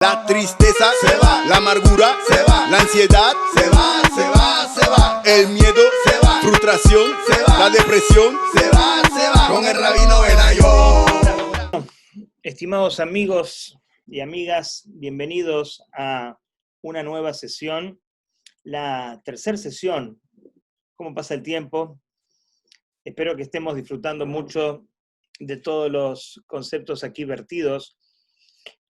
La tristeza se va, la amargura se va, la ansiedad se va, se va, se va, el miedo se va, frustración se va, la depresión se va, con el Rabino Benayo. Estimados amigos y amigas, bienvenidos a una nueva sesión, la tercera sesión. ¿Cómo pasa el tiempo? Espero que estemos disfrutando mucho de todos los conceptos aquí vertidos.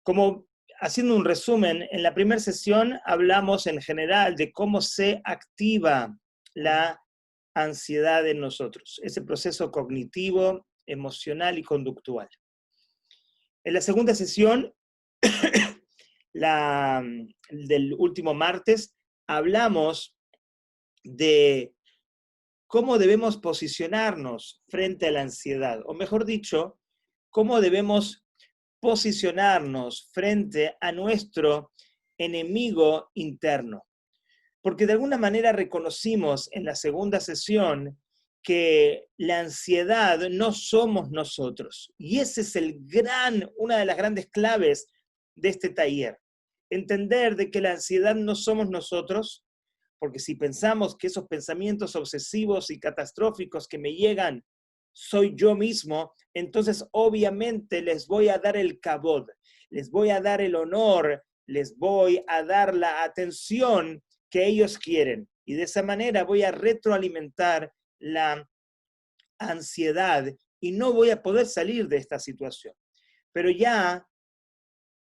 Como haciendo un resumen, en la primera sesión hablamos en general de cómo se activa la ansiedad en nosotros, ese proceso cognitivo, emocional y conductual. En la segunda sesión, del último martes, hablamos de cómo debemos posicionarnos frente a la ansiedad, o mejor dicho, cómo debemos posicionarnos frente a nuestro enemigo interno. Porque de alguna manera reconocimos en la segunda sesión que la ansiedad no somos nosotros. Y ese es una de las grandes claves de este taller. Entender de que la ansiedad no somos nosotros, porque si pensamos que esos pensamientos obsesivos y catastróficos que me llegan soy yo mismo, entonces obviamente les voy a dar el kabod, les voy a dar el honor, les voy a dar la atención que ellos quieren. Y de esa manera voy a retroalimentar la ansiedad y no voy a poder salir de esta situación. Pero ya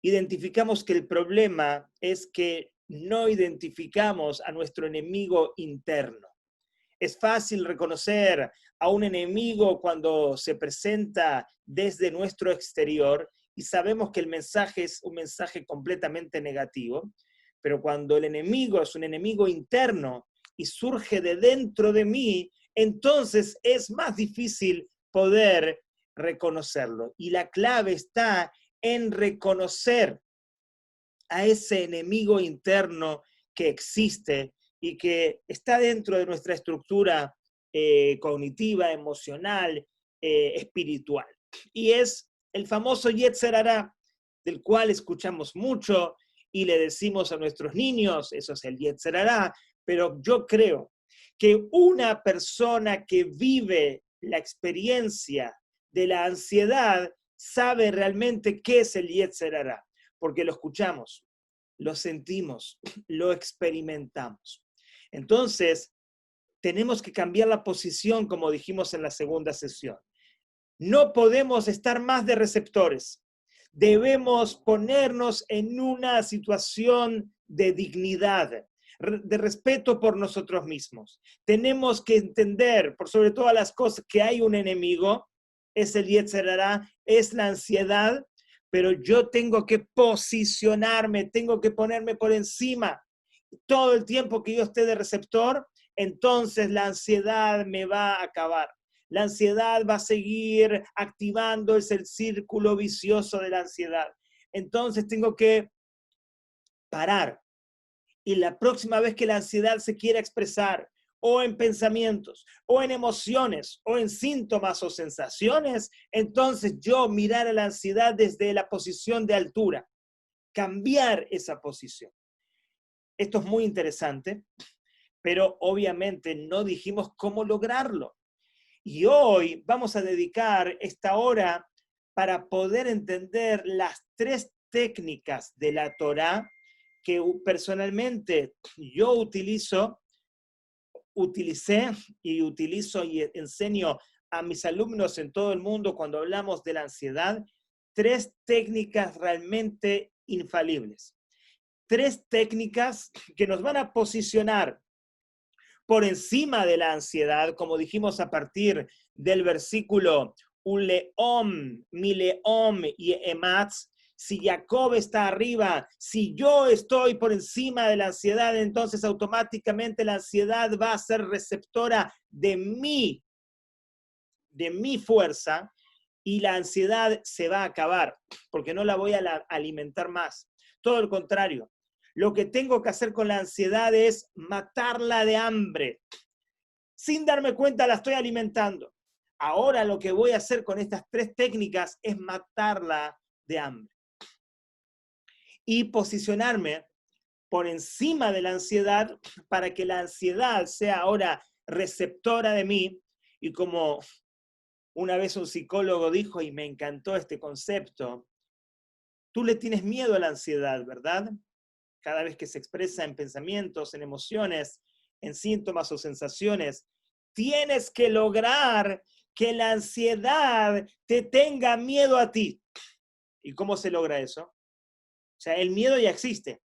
identificamos que el problema es que no identificamos a nuestro enemigo interno. Es fácil reconocer a un enemigo cuando se presenta desde nuestro exterior y sabemos que el mensaje es un mensaje completamente negativo, pero cuando el enemigo es un enemigo interno y surge de dentro de mí, entonces es más difícil poder reconocerlo. Y la clave está en reconocer a ese enemigo interno que existe y que está dentro de nuestra estructura cognitiva, emocional, espiritual. Y es el famoso Yetzer Hará, del cual escuchamos mucho y le decimos a nuestros niños, eso es el Yetzer Hará, pero yo creo que una persona que vive la experiencia de la ansiedad sabe realmente qué es el Yetzer Hará, porque lo escuchamos, lo sentimos, lo experimentamos. Entonces, tenemos que cambiar la posición, como dijimos en la segunda sesión. No podemos estar más de receptores. Debemos ponernos en una situación de dignidad, de respeto por nosotros mismos. Tenemos que entender, por sobre todas las cosas, que hay un enemigo, es el Yetzer Hará, es la ansiedad, pero yo tengo que posicionarme, tengo que ponerme por encima. Todo el tiempo que yo esté de receptor, entonces la ansiedad me va a acabar. La ansiedad va a seguir activando, es el círculo vicioso de la ansiedad. Entonces tengo que parar. Y la próxima vez que la ansiedad se quiera expresar, o en pensamientos, o en emociones, o en síntomas o sensaciones, entonces yo mirar a la ansiedad desde la posición de altura, cambiar esa posición. Esto es muy interesante, pero obviamente no dijimos cómo lograrlo. Y hoy vamos a dedicar esta hora para poder entender las 3 técnicas de la Torá que personalmente yo utilicé y utilizo y enseño a mis alumnos en todo el mundo cuando hablamos de la ansiedad, 3 técnicas realmente infalibles. 3 técnicas que nos van a posicionar por encima de la ansiedad, como dijimos a partir del versículo Uleom, Mileom y Ematz. Si Jacob está arriba, si yo estoy por encima de la ansiedad, entonces automáticamente la ansiedad va a ser receptora de mi fuerza y la ansiedad se va a acabar porque no la voy a alimentar más. Todo lo contrario, lo que tengo que hacer con la ansiedad es matarla de hambre. Sin darme cuenta la estoy alimentando. Ahora lo que voy a hacer con estas 3 técnicas es matarla de hambre. y posicionarme por encima de la ansiedad para que la ansiedad sea ahora receptora de mí. Y como una vez un psicólogo dijo, y me encantó este concepto, tú le tienes miedo a la ansiedad, ¿verdad? Cada vez que se expresa en pensamientos, en emociones, en síntomas o sensaciones, tienes que lograr que la ansiedad te tenga miedo a ti. ¿Y cómo se logra eso? O sea, el miedo ya existe.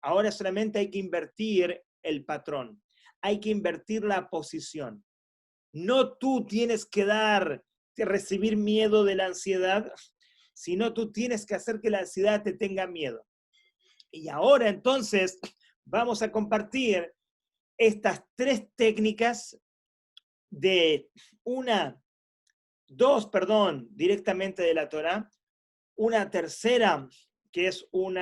Ahora solamente hay que invertir el patrón. Hay que invertir la posición. No tú tienes que recibir miedo de la ansiedad, sino tú tienes que hacer que la ansiedad te tenga miedo. Y ahora entonces vamos a compartir estas 3 técnicas de directamente de la Torá, una tercera que es un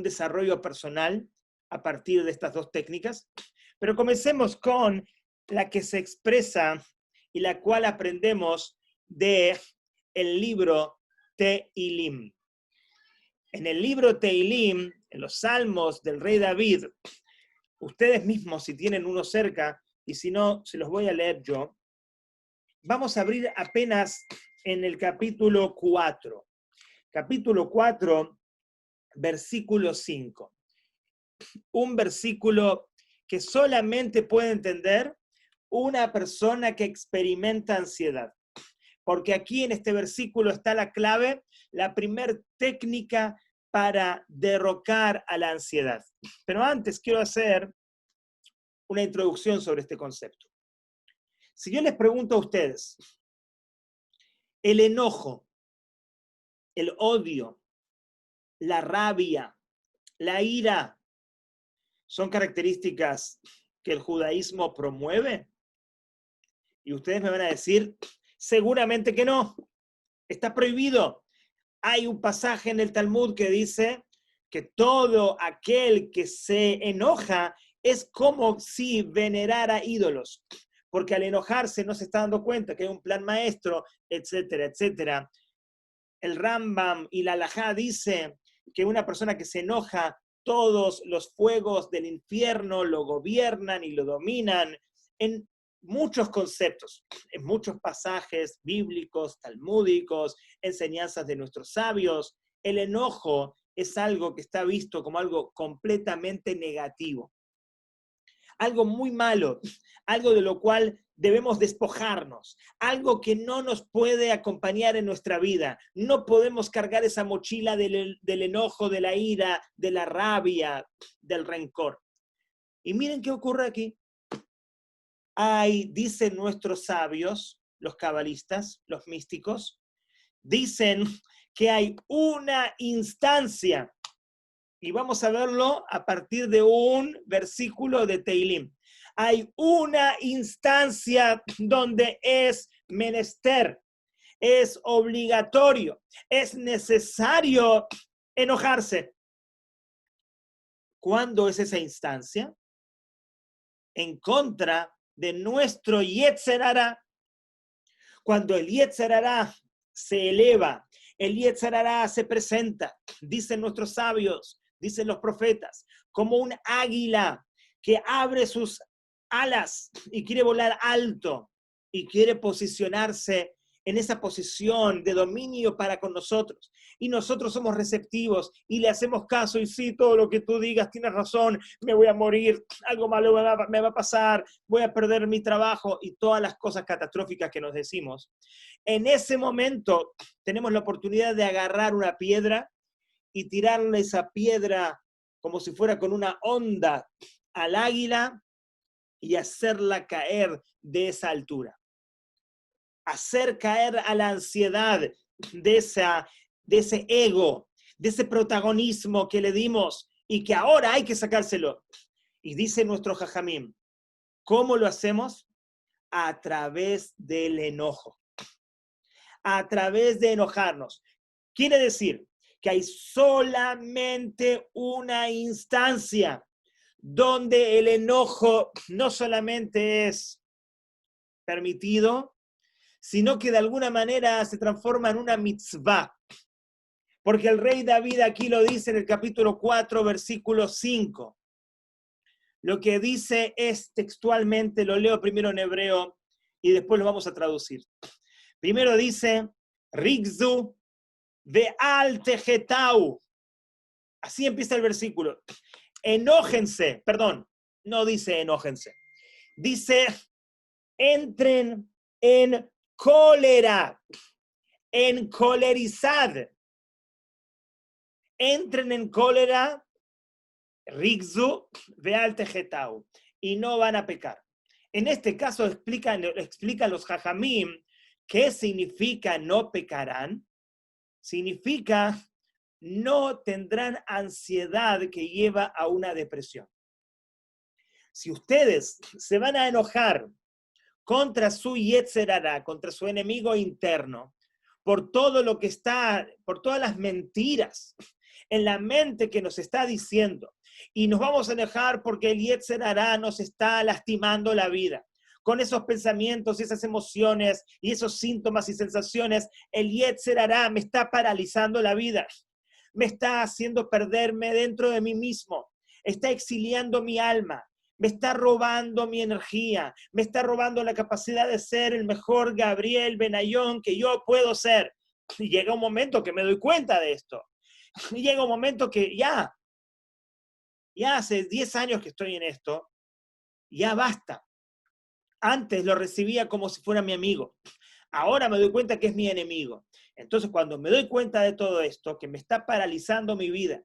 desarrollo personal a partir de estas 2 técnicas. Pero comencemos con la que se expresa y la cual aprendemos de el libro Tehilim. En el libro Tehilim, en los salmos del rey David, ustedes mismos si tienen uno cerca, y si no, se los voy a leer yo, vamos a abrir apenas en el capítulo 4. Capítulo 4, versículo 5. Un versículo que solamente puede entender una persona que experimenta ansiedad. Porque aquí en este versículo está la clave, la primer técnica para derrocar a la ansiedad. Pero antes quiero hacer una introducción sobre este concepto. Si yo les pregunto a ustedes, el enojo, el odio, la rabia, la ira, ¿son características que el judaísmo promueve? Y ustedes me van a decir, seguramente que no, está prohibido. Hay un pasaje en el Talmud que dice que todo aquel que se enoja es como si venerara ídolos, porque al enojarse no se está dando cuenta que hay un plan maestro, etcétera, etcétera. El Rambam y la Halajá dice que una persona que se enoja, todos los fuegos del infierno lo gobiernan y lo dominan en muchos conceptos, en muchos pasajes bíblicos, talmúdicos, enseñanzas de nuestros sabios. El enojo es algo que está visto como algo completamente negativo, algo muy malo, algo de lo cual debemos despojarnos, algo que no nos puede acompañar en nuestra vida. No podemos cargar esa mochila del enojo, de la ira, de la rabia, del rencor. Y miren qué ocurre aquí. Dicen nuestros sabios, los cabalistas, los místicos, dicen que hay una instancia, y vamos a verlo a partir de un versículo de Tehilim. Hay una instancia donde es menester, es obligatorio, es necesario enojarse. ¿Cuándo es esa instancia? En contra de nuestro Yetzer Hará. Cuando el Yetzer Hará se eleva, el Yetzer Hará se presenta, dicen nuestros sabios, dicen los profetas, como un águila que abre sus alas y quiere volar alto y quiere posicionarse en esa posición de dominio para con nosotros. Y nosotros somos receptivos y le hacemos caso y sí, todo lo que tú digas, tienes razón, me voy a morir, algo malo me va a pasar, voy a perder mi trabajo y todas las cosas catastróficas que nos decimos. En ese momento tenemos la oportunidad de agarrar una piedra y tirarle esa piedra como si fuera con una onda al águila y hacerla caer de esa altura. Hacer caer a la ansiedad de ese ego, de ese protagonismo que le dimos y que ahora hay que sacárselo. Y dice nuestro Jajamim, ¿cómo lo hacemos? A través del enojo. A través de enojarnos. Quiere decir que hay solamente una instancia donde el enojo no solamente es permitido, sino que de alguna manera se transforma en una mitzvah. Porque el rey David aquí lo dice en el capítulo 4, versículo 5. Lo que dice es textualmente, lo leo primero en hebreo y después lo vamos a traducir. Primero dice, Rigzu ve'al tejetau. Así empieza el versículo. Enójense, perdón, no dice enójense. Dice, entren en cólera, encolerizad. Entren en cólera, Rigzu ve'al tejetau, y no van a pecar. En este caso explican los jajamim qué significa no pecarán. Significa no tendrán ansiedad que lleva a una depresión. Si ustedes se van a enojar contra su Yetzer Hará, contra su enemigo interno, por todo lo que está, por todas las mentiras en la mente que nos está diciendo, y nos vamos a enojar porque el Yetzer Hará nos está lastimando la vida. Con esos pensamientos, esas emociones y esos síntomas y sensaciones, el Yetzer Hará me está paralizando la vida. Me está haciendo perderme dentro de mí mismo. Está exiliando mi alma. Me está robando mi energía. Me está robando la capacidad de ser el mejor Gabriel Benayón que yo puedo ser. Y llega un momento que me doy cuenta de esto. Y llega un momento que ya hace 10 años que estoy en esto, ya basta. Antes lo recibía como si fuera mi amigo. Ahora me doy cuenta que es mi enemigo. Entonces, cuando me doy cuenta de todo esto, que me está paralizando mi vida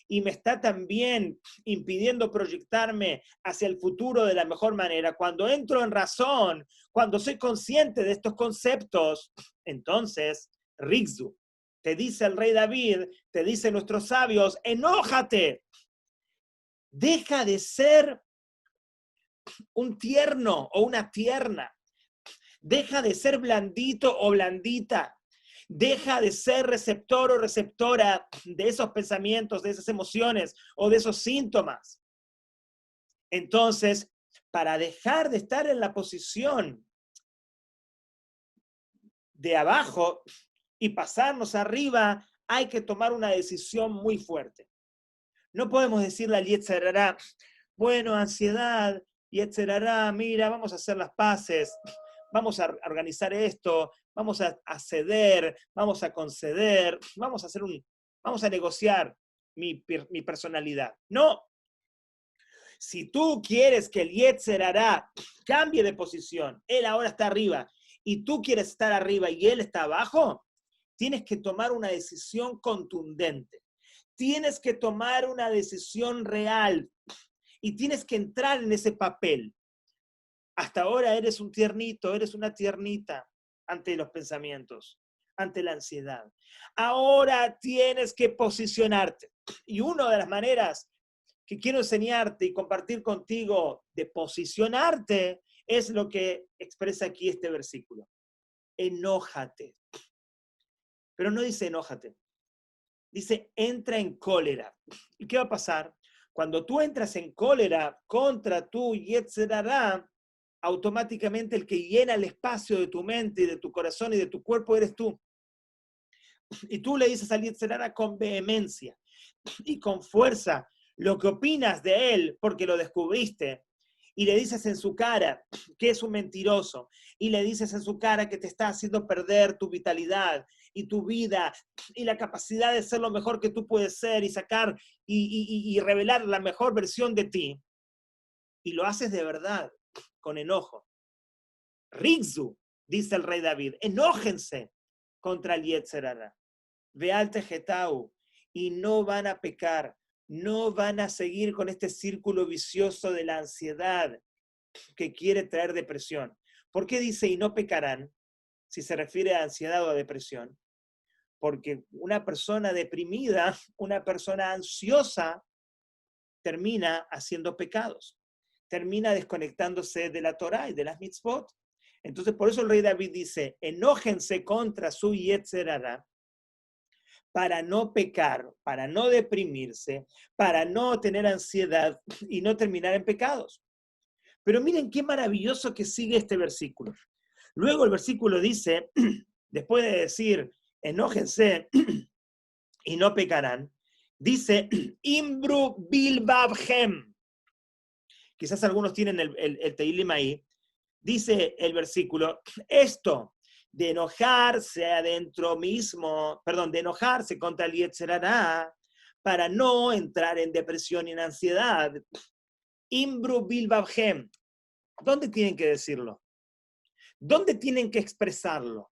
y me está también impidiendo proyectarme hacia el futuro de la mejor manera, cuando entro en razón, cuando soy consciente de estos conceptos, entonces, Rigzu, te dice el rey David, te dicen nuestros sabios, enójate, deja de ser un tierno o una tierna. Deja de ser blandito o blandita. Deja de ser receptor o receptora de esos pensamientos, de esas emociones o de esos síntomas. Entonces, para dejar de estar en la posición de abajo y pasarnos arriba, hay que tomar una decisión muy fuerte. No podemos decirle al Yetzer Hará, bueno, ansiedad, Yetzer Hará, mira, vamos a hacer las paces, vamos a organizar esto, vamos a ceder, vamos a conceder, vamos a negociar mi personalidad. No. Si tú quieres que el Yetzer Hará cambie de posición, él ahora está arriba, y tú quieres estar arriba y él está abajo, tienes que tomar una decisión contundente. Tienes que tomar una decisión real y tienes que entrar en ese papel. Hasta ahora eres un tiernito, eres una tiernita ante los pensamientos, ante la ansiedad. Ahora tienes que posicionarte. Y una de las maneras que quiero enseñarte y compartir contigo de posicionarte es lo que expresa aquí este versículo. Enójate. Pero no dice enójate. Dice, entra en cólera. ¿Y qué va a pasar? Cuando tú entras en cólera contra tu Yetzer Hará, automáticamente el que llena el espacio de tu mente y de tu corazón y de tu cuerpo eres tú. Y tú le dices al Yetzer Hará con vehemencia y con fuerza lo que opinas de él porque lo descubriste. Y le dices en su cara que es un mentiroso. Y le dices en su cara que te está haciendo perder tu vitalidad y tu vida y la capacidad de ser lo mejor que tú puedes ser y sacar y revelar la mejor versión de ti. Y lo haces de verdad, con enojo. Rigzu, dice el rey David, enójense contra el Yetzer Hará. Ve'al tejetau, y no van a pecar. No van a seguir con este círculo vicioso de la ansiedad que quiere traer depresión. ¿Por qué dice y no pecarán si se refiere a ansiedad o a depresión? Porque una persona deprimida, una persona ansiosa, termina haciendo pecados, termina desconectándose de la Torá y de las mitzvot. Entonces, por eso el rey David dice, enójense contra su Yetzer Hará, para no pecar, para no deprimirse, para no tener ansiedad y no terminar en pecados. Pero miren qué maravilloso que sigue este versículo. Luego el versículo dice, después de decir, enójense, y no pecarán, dice, Imbru bilbabhem. Quizás algunos tienen el Teilim ahí. Dice el versículo, esto de enojarse adentro mismo, perdón, de enojarse contra el Yetzer Hará, para no entrar en depresión y en ansiedad. Imbru bilbabhem. ¿Dónde tienen que decirlo? ¿Dónde tienen que expresarlo?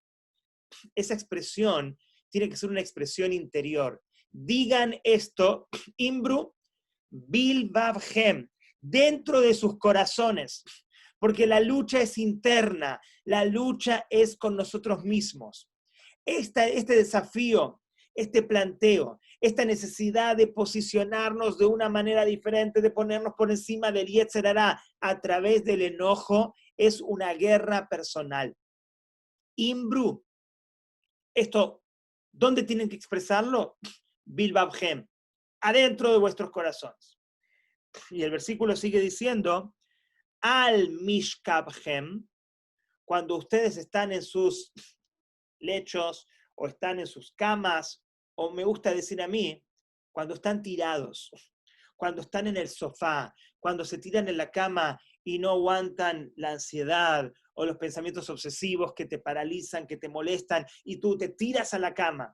Esa expresión tiene que ser una expresión interior. Digan esto, Imbru bilbabhem, dentro de sus corazones, porque la lucha es interna, la lucha es con nosotros mismos. Este desafío, este planteo, esta necesidad de posicionarnos de una manera diferente, de ponernos por encima del Yetzer Hará a través del enojo, es una guerra personal. Imbru, esto, ¿dónde tienen que expresarlo? Bilbabhem, adentro de vuestros corazones. Y el versículo sigue diciendo, al mishkabhem, cuando ustedes están en sus lechos o están en sus camas, o me gusta decir a mí, cuando están tirados, cuando están en el sofá, cuando se tiran en la cama y no aguantan la ansiedad o los pensamientos obsesivos que te paralizan, que te molestan, y tú te tiras a la cama.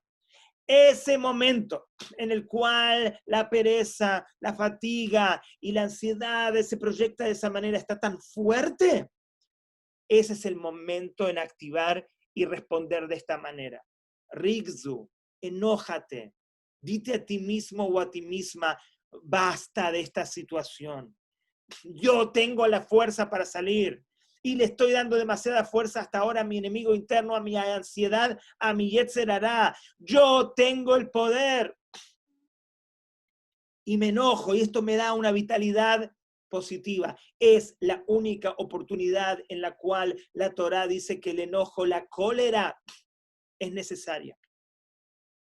Ese momento en el cual la pereza, la fatiga y la ansiedad se proyecta de esa manera está tan fuerte, ese es el momento en activar y responder de esta manera. Rigzu, enójate, dite a ti mismo o a ti misma, basta de esta situación. Yo tengo la fuerza para salir y le estoy dando demasiada fuerza hasta ahora a mi enemigo interno, a mi ansiedad, a mi Yetzer Hará. Yo tengo el poder. Y me enojo y esto me da una vitalidad positiva. Es la única oportunidad en la cual la Torá dice que el enojo, la cólera, es necesaria.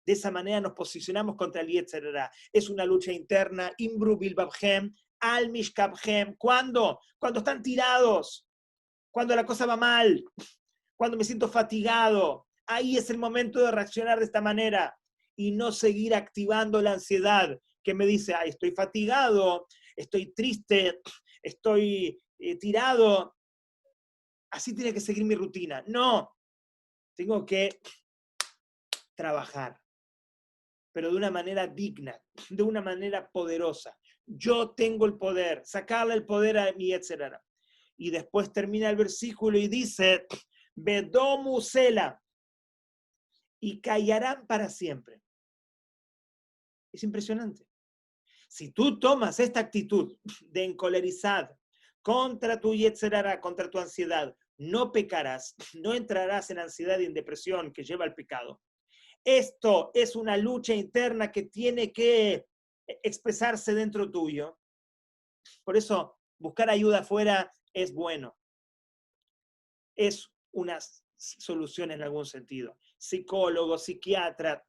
De esa manera nos posicionamos contra el Yetzer Hará. Es una lucha interna. Imbru bilbabhem, al mishkabhem. ¿Cuándo? Cuando están tirados. Cuando la cosa va mal. Cuando me siento fatigado. Ahí es el momento de reaccionar de esta manera. Y no seguir activando la ansiedad que me dice, ay, estoy fatigado, estoy triste, estoy tirado. Así tiene que seguir mi rutina. No. Tengo que trabajar, pero de una manera digna, de una manera poderosa. Yo tengo el poder, sacarle el poder a mi Yetzer Hará. Y después termina el versículo y dice, Bedomu Sela, y callarán para siempre. Es impresionante. Si tú tomas esta actitud de encolerizar contra tu Yetzer Hará, contra tu ansiedad, no pecarás, no entrarás en ansiedad y en depresión que lleva al pecado. Esto es una lucha interna que tiene que expresarse dentro tuyo. Por eso, buscar ayuda afuera es bueno. Es una solución en algún sentido. Psicólogos, psiquiatras,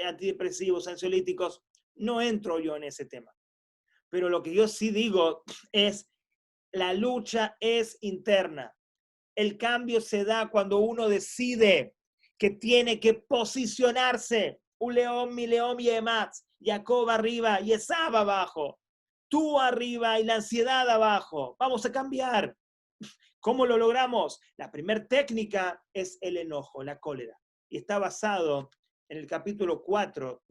antidepresivos, ansiolíticos, no entro yo en ese tema. Pero lo que yo sí digo es, la lucha es interna. El cambio se da cuando uno decide que tiene que posicionarse. Un león, mi león y demás. Jacob arriba y Esaú abajo. Tú arriba y la ansiedad abajo. Vamos a cambiar. ¿Cómo lo logramos? La primera técnica es el enojo, la cólera. Y está basado en el capítulo 4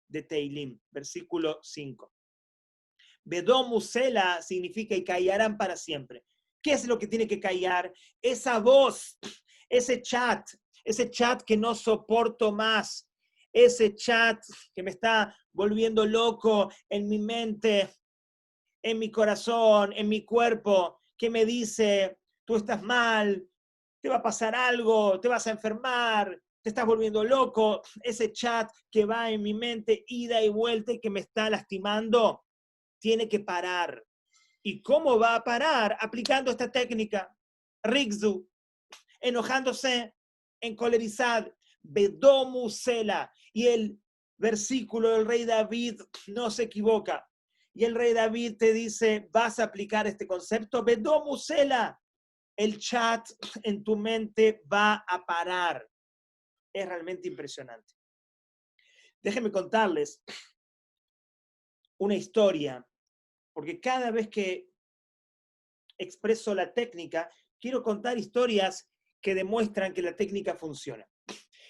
de Teilim, versículo 5. Bedomu Sela significa y callarán para siempre. ¿Qué es lo que tiene que callar? Esa voz, ese chat que no soporto más, ese chat que me está volviendo loco en mi mente, en mi corazón, en mi cuerpo, que me dice, tú estás mal, te va a pasar algo, te vas a enfermar, te estás volviendo loco, ese chat que va en mi mente, ida y vuelta y que me está lastimando, tiene que parar. ¿Y cómo va a parar? Aplicando esta técnica. Rigzu, enojándose, encolerizad, Bedomu Sela. Y el versículo del rey David no se equivoca. Y el rey David te dice, vas a aplicar este concepto, Bedomu Sela. El chat en tu mente va a parar. Es realmente impresionante. Déjenme contarles una historia, porque cada vez que expreso la técnica, quiero contar historias que demuestran que la técnica funciona.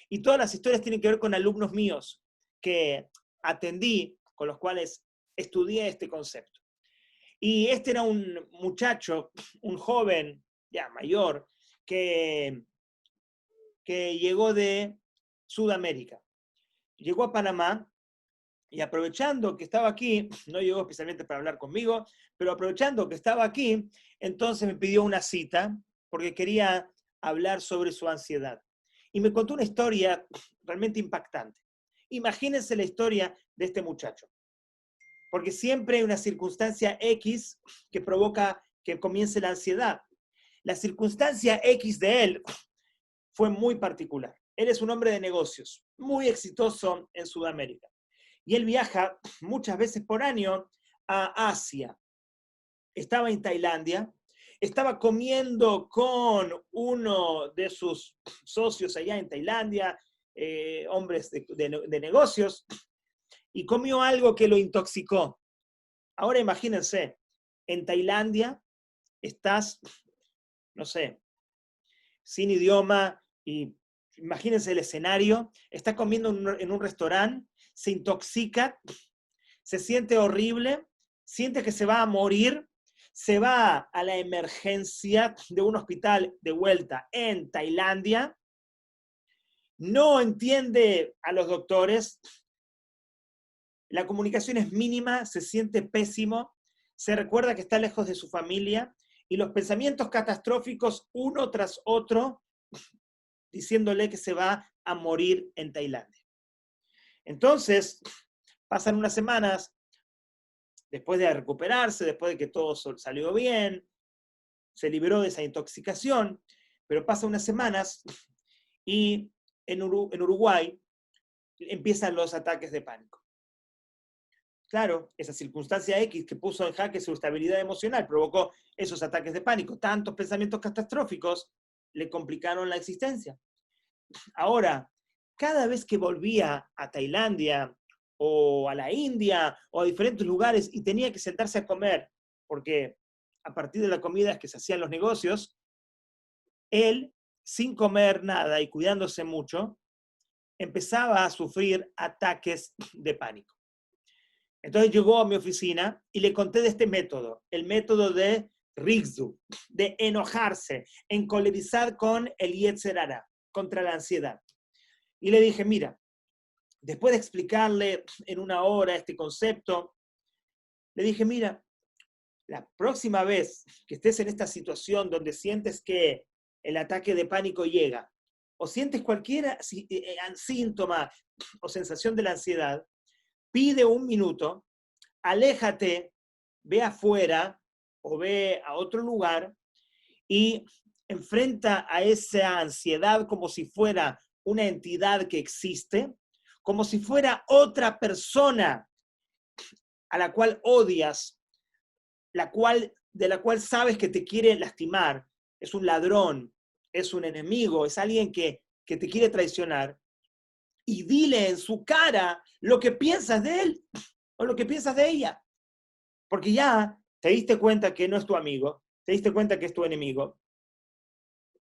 Y todas las historias tienen que ver con alumnos míos que atendí, con los cuales estudié este concepto. Y este era un muchacho, un joven, ya mayor, que llegó de Sudamérica. Llegó a Panamá y aprovechando que estaba aquí, no llegó especialmente para hablar conmigo, pero aprovechando que estaba aquí, entonces me pidió una cita porque quería hablar sobre su ansiedad. Y me contó una historia realmente impactante. Imagínense la historia de este muchacho. Porque siempre hay una circunstancia X que provoca que comience la ansiedad. La circunstancia X de él fue muy particular. Él es un hombre de negocios, muy exitoso en Sudamérica. Y él viaja muchas veces por año a Asia. Estaba en Tailandia, estaba comiendo con uno de sus socios allá en Tailandia, hombres de negocios, y comió algo que lo intoxicó. Ahora imagínense, en Tailandia estás, no sé, sin idioma, y imagínense el escenario, está comiendo en un restaurante, se intoxica, se siente horrible, siente que se va a morir, se va a la emergencia de un hospital de vuelta en Tailandia, no entiende a los doctores, la comunicación es mínima, se siente pésimo, se recuerda que está lejos de su familia y los pensamientos catastróficos uno tras otro diciéndole que se va a morir en Tailandia. Entonces, pasan unas semanas, después de recuperarse, después de que todo salió bien, se liberó de esa intoxicación, pero pasan unas semanas y en Uruguay empiezan los ataques de pánico. Claro, esa circunstancia X que puso en jaque su estabilidad emocional provocó esos ataques de pánico. Tantos pensamientos catastróficos le complicaron la existencia. Ahora, cada vez que volvía a Tailandia o a la India o a diferentes lugares y tenía que sentarse a comer, porque a partir de la comida es que se hacían los negocios, él, sin comer nada y cuidándose mucho, empezaba a sufrir ataques de pánico. Entonces llegó a mi oficina y le conté de este método, el método de Rigzu, de enojarse, encolerizar con el Yetzer Hara, contra la ansiedad. Y le dije, mira, después de explicarle en una hora este concepto, le dije, mira, la próxima vez que estés en esta situación donde sientes que el ataque de pánico llega, o sientes cualquier síntoma o sensación de la ansiedad, pide un minuto, aléjate, ve afuera o ve a otro lugar y enfrenta a esa ansiedad como si fuera una entidad que existe, como si fuera otra persona a la cual odias, de la cual sabes que te quiere lastimar, es un ladrón, es un enemigo, es alguien que te quiere traicionar, y dile en su cara lo que piensas de él o lo que piensas de ella. Porque ya te diste cuenta que no es tu amigo, te diste cuenta que es tu enemigo,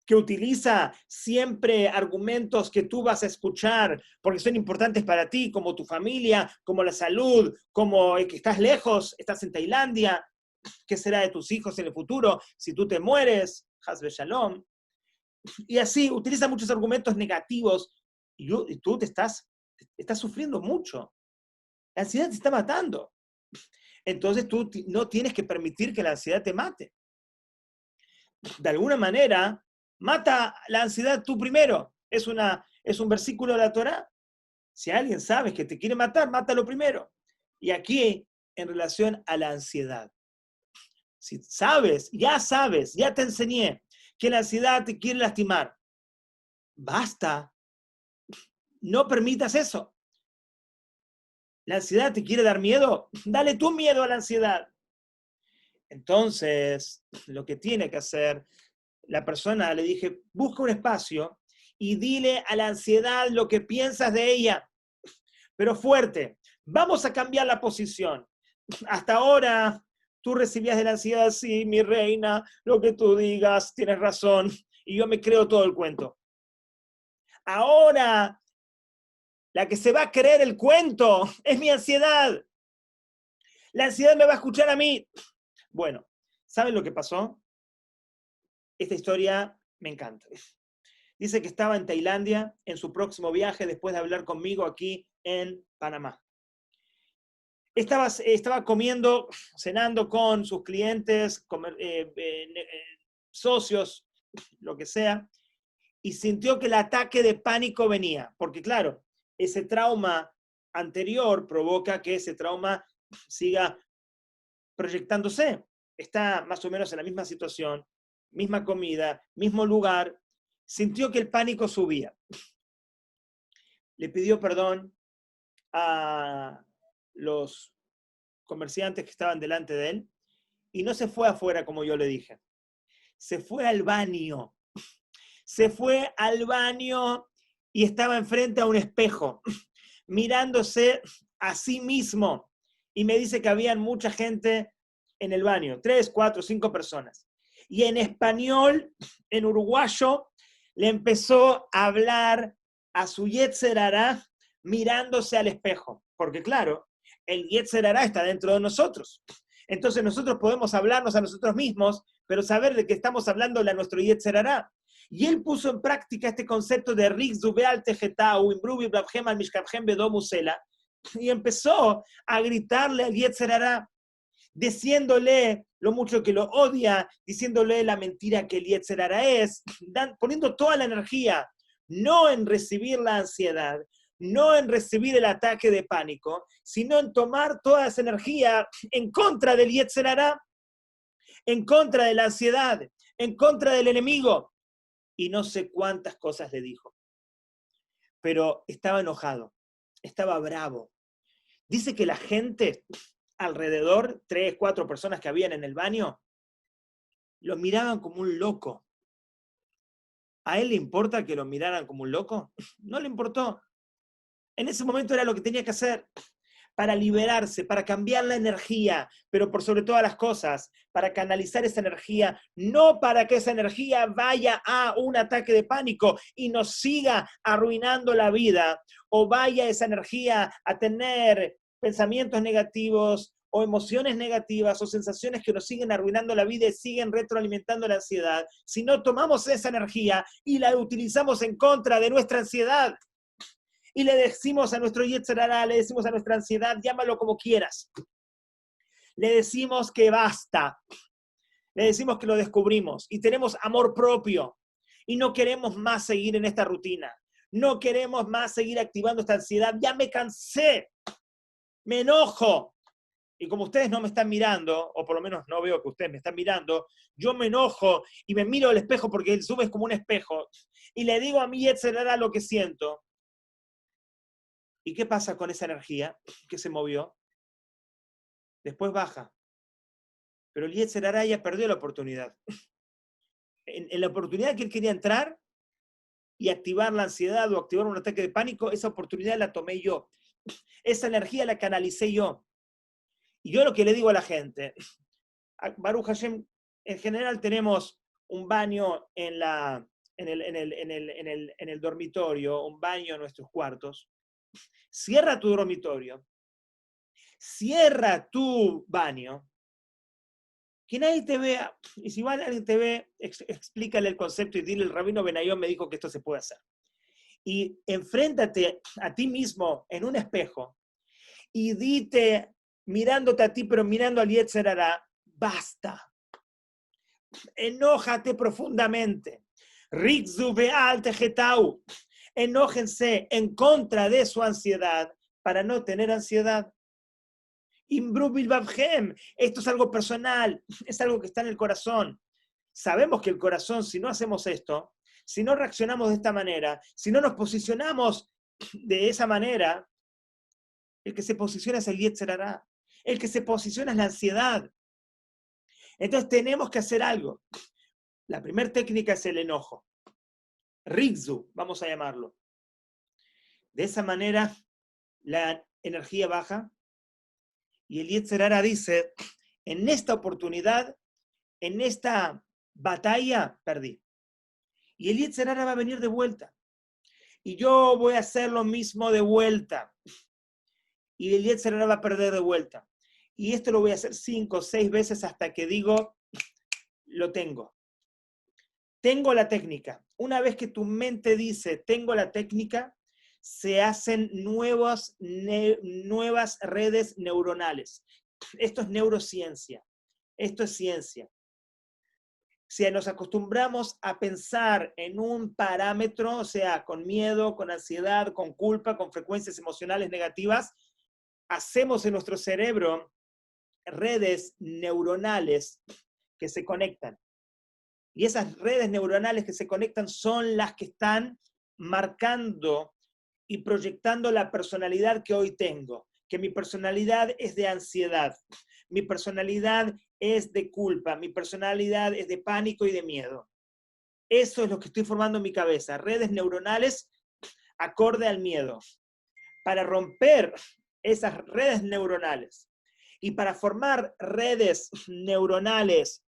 que utiliza siempre argumentos que tú vas a escuchar porque son importantes para ti, como tu familia, como la salud, como que estás lejos, estás en Tailandia, qué será de tus hijos en el futuro si tú te mueres, Hasbe Shalom. Y así utiliza muchos argumentos negativos y tú estás sufriendo mucho. La ansiedad te está matando. Entonces tú no tienes que permitir que la ansiedad te mate. De alguna manera, mata la ansiedad tú primero. Es un versículo de la Torá. Si alguien sabe que te quiere matar, mátalo primero. Y aquí, en relación a la ansiedad. Si sabes, ya te enseñé que la ansiedad te quiere lastimar. Basta. No permitas eso. ¿La ansiedad te quiere dar miedo? Dale tú miedo a la ansiedad. Entonces, lo que tiene que hacer la persona, le dije, busca un espacio y dile a la ansiedad lo que piensas de ella. pero fuerte. Vamos a cambiar la posición. Hasta ahora tú recibías de la ansiedad, sí, mi reina, lo que tú digas, tienes razón, y yo me creo todo el cuento. Ahora, la que se va a creer el cuento es mi ansiedad. La ansiedad me va a escuchar a mí. Bueno, ¿saben lo que pasó? Esta historia me encanta. Dice que estaba en Tailandia en su próximo viaje después de hablar conmigo aquí en Panamá. Estaba comiendo, cenando con sus clientes, socios, lo que sea, y sintió que el ataque de pánico venía, porque claro, ese trauma anterior provoca que ese trauma siga proyectándose. Está más o menos en la misma situación, misma comida, mismo lugar, sintió que el pánico subía. Le pidió perdón a los comerciantes que estaban delante de él y no se fue afuera como yo le dije. Se fue al baño. Se fue al baño y estaba enfrente a un espejo, mirándose a sí mismo. Y me dice que había mucha gente en el baño, 3, 4, 5 personas. Y en español, en uruguayo, le empezó a hablar a su Yetzer Hará mirándose al espejo. Porque claro, el Yetzer Hará está dentro de nosotros. Entonces nosotros podemos hablarnos a nosotros mismos, pero saber de que estamos hablándole a nuestro Yetzer Hará. Y él puso en práctica este concepto de Rigzu Beal Tejetau, Imbrubi Blabhem al Mishkabhem Bedomusela, y empezó a gritarle al Yetzer Hará, diciéndole lo mucho que lo odia, diciéndole la mentira que el Yetzer Hará es, poniendo toda la energía, no en recibir la ansiedad, no en recibir el ataque de pánico, sino en tomar toda esa energía en contra del Yetzer Hará, en contra de la ansiedad, en contra del enemigo. Y no sé cuántas cosas le dijo. Pero estaba enojado, estaba bravo. Dice que la gente alrededor, 3, 4 personas que habían en el baño, lo miraban como un loco. ¿A él le importa que lo miraran como un loco? No le importó. En ese momento era lo que tenía que hacer para liberarse, para cambiar la energía, pero por sobre todas las cosas, para canalizar esa energía, no para que esa energía vaya a un ataque de pánico y nos siga arruinando la vida, o vaya esa energía a tener pensamientos negativos o emociones negativas o sensaciones que nos siguen arruinando la vida y siguen retroalimentando la ansiedad, si no tomamos esa energía y la utilizamos en contra de nuestra ansiedad. Y le decimos a nuestro Yetzer Hará, le decimos a nuestra ansiedad, llámalo como quieras. Le decimos que basta. Le decimos que lo descubrimos y tenemos amor propio. Y no queremos más seguir en esta rutina. No queremos más seguir activando esta ansiedad. Ya me cansé. Me enojo. Y como ustedes no me están mirando, o por lo menos no veo que ustedes me están mirando, yo me enojo y me miro al espejo porque el Zoom es como un espejo. Y le digo a mi Yetzer Hará lo que siento. ¿Y qué pasa con esa energía que se movió? Después baja. Pero el Yetzer Hará ya perdió la oportunidad. En la oportunidad que él quería entrar y activar la ansiedad o activar un ataque de pánico, esa oportunidad la tomé yo. Esa energía la canalicé yo. Y yo lo que le digo a la gente, Baruch Hashem, en general tenemos un baño en el dormitorio, un baño en nuestros cuartos. Cierra tu dormitorio, cierra tu baño, que nadie te vea, y si alguien te ve, explícale el concepto y dile, el rabino Benayón me dijo que esto se puede hacer. Y enfréntate a ti mismo en un espejo y dite, mirándote a ti, pero mirando al Yetzer Hará, basta. Enójate profundamente. Rigzu be'al tejetau. Enójense en contra de su ansiedad para no tener ansiedad. Imbrubil babhem. Esto es algo personal, es algo que está en el corazón. Sabemos que el corazón, si no hacemos esto, si no reaccionamos de esta manera, si no nos posicionamos de esa manera, el que se posiciona es el Yetzer Hará. El que se posiciona es la ansiedad. Entonces tenemos que hacer algo. La primera técnica es el enojo. Rigzu, vamos a llamarlo. De esa manera la energía baja y el Yetzer Hara dice, en esta oportunidad, en esta batalla, perdí. Y el Yetzer Hara va a venir de vuelta. Y yo voy a hacer lo mismo de vuelta. Y el Yetzer Hara va a perder de vuelta. Y esto lo voy a hacer 5 o 6 veces hasta que digo, lo tengo. Tengo la técnica. Una vez que tu mente dice, tengo la técnica, se hacen nuevas redes neuronales. Esto es neurociencia. Esto es ciencia. Si nos acostumbramos a pensar en un parámetro, o sea, con miedo, con ansiedad, con culpa, con frecuencias emocionales negativas, hacemos en nuestro cerebro redes neuronales que se conectan. Y esas redes neuronales que se conectan son las que están marcando y proyectando la personalidad que hoy tengo. Que mi personalidad es de ansiedad, mi personalidad es de culpa, mi personalidad es de pánico y de miedo. Eso es lo que estoy formando en mi cabeza, redes neuronales acorde al miedo. Para romper esas redes neuronales y para formar redes neuronales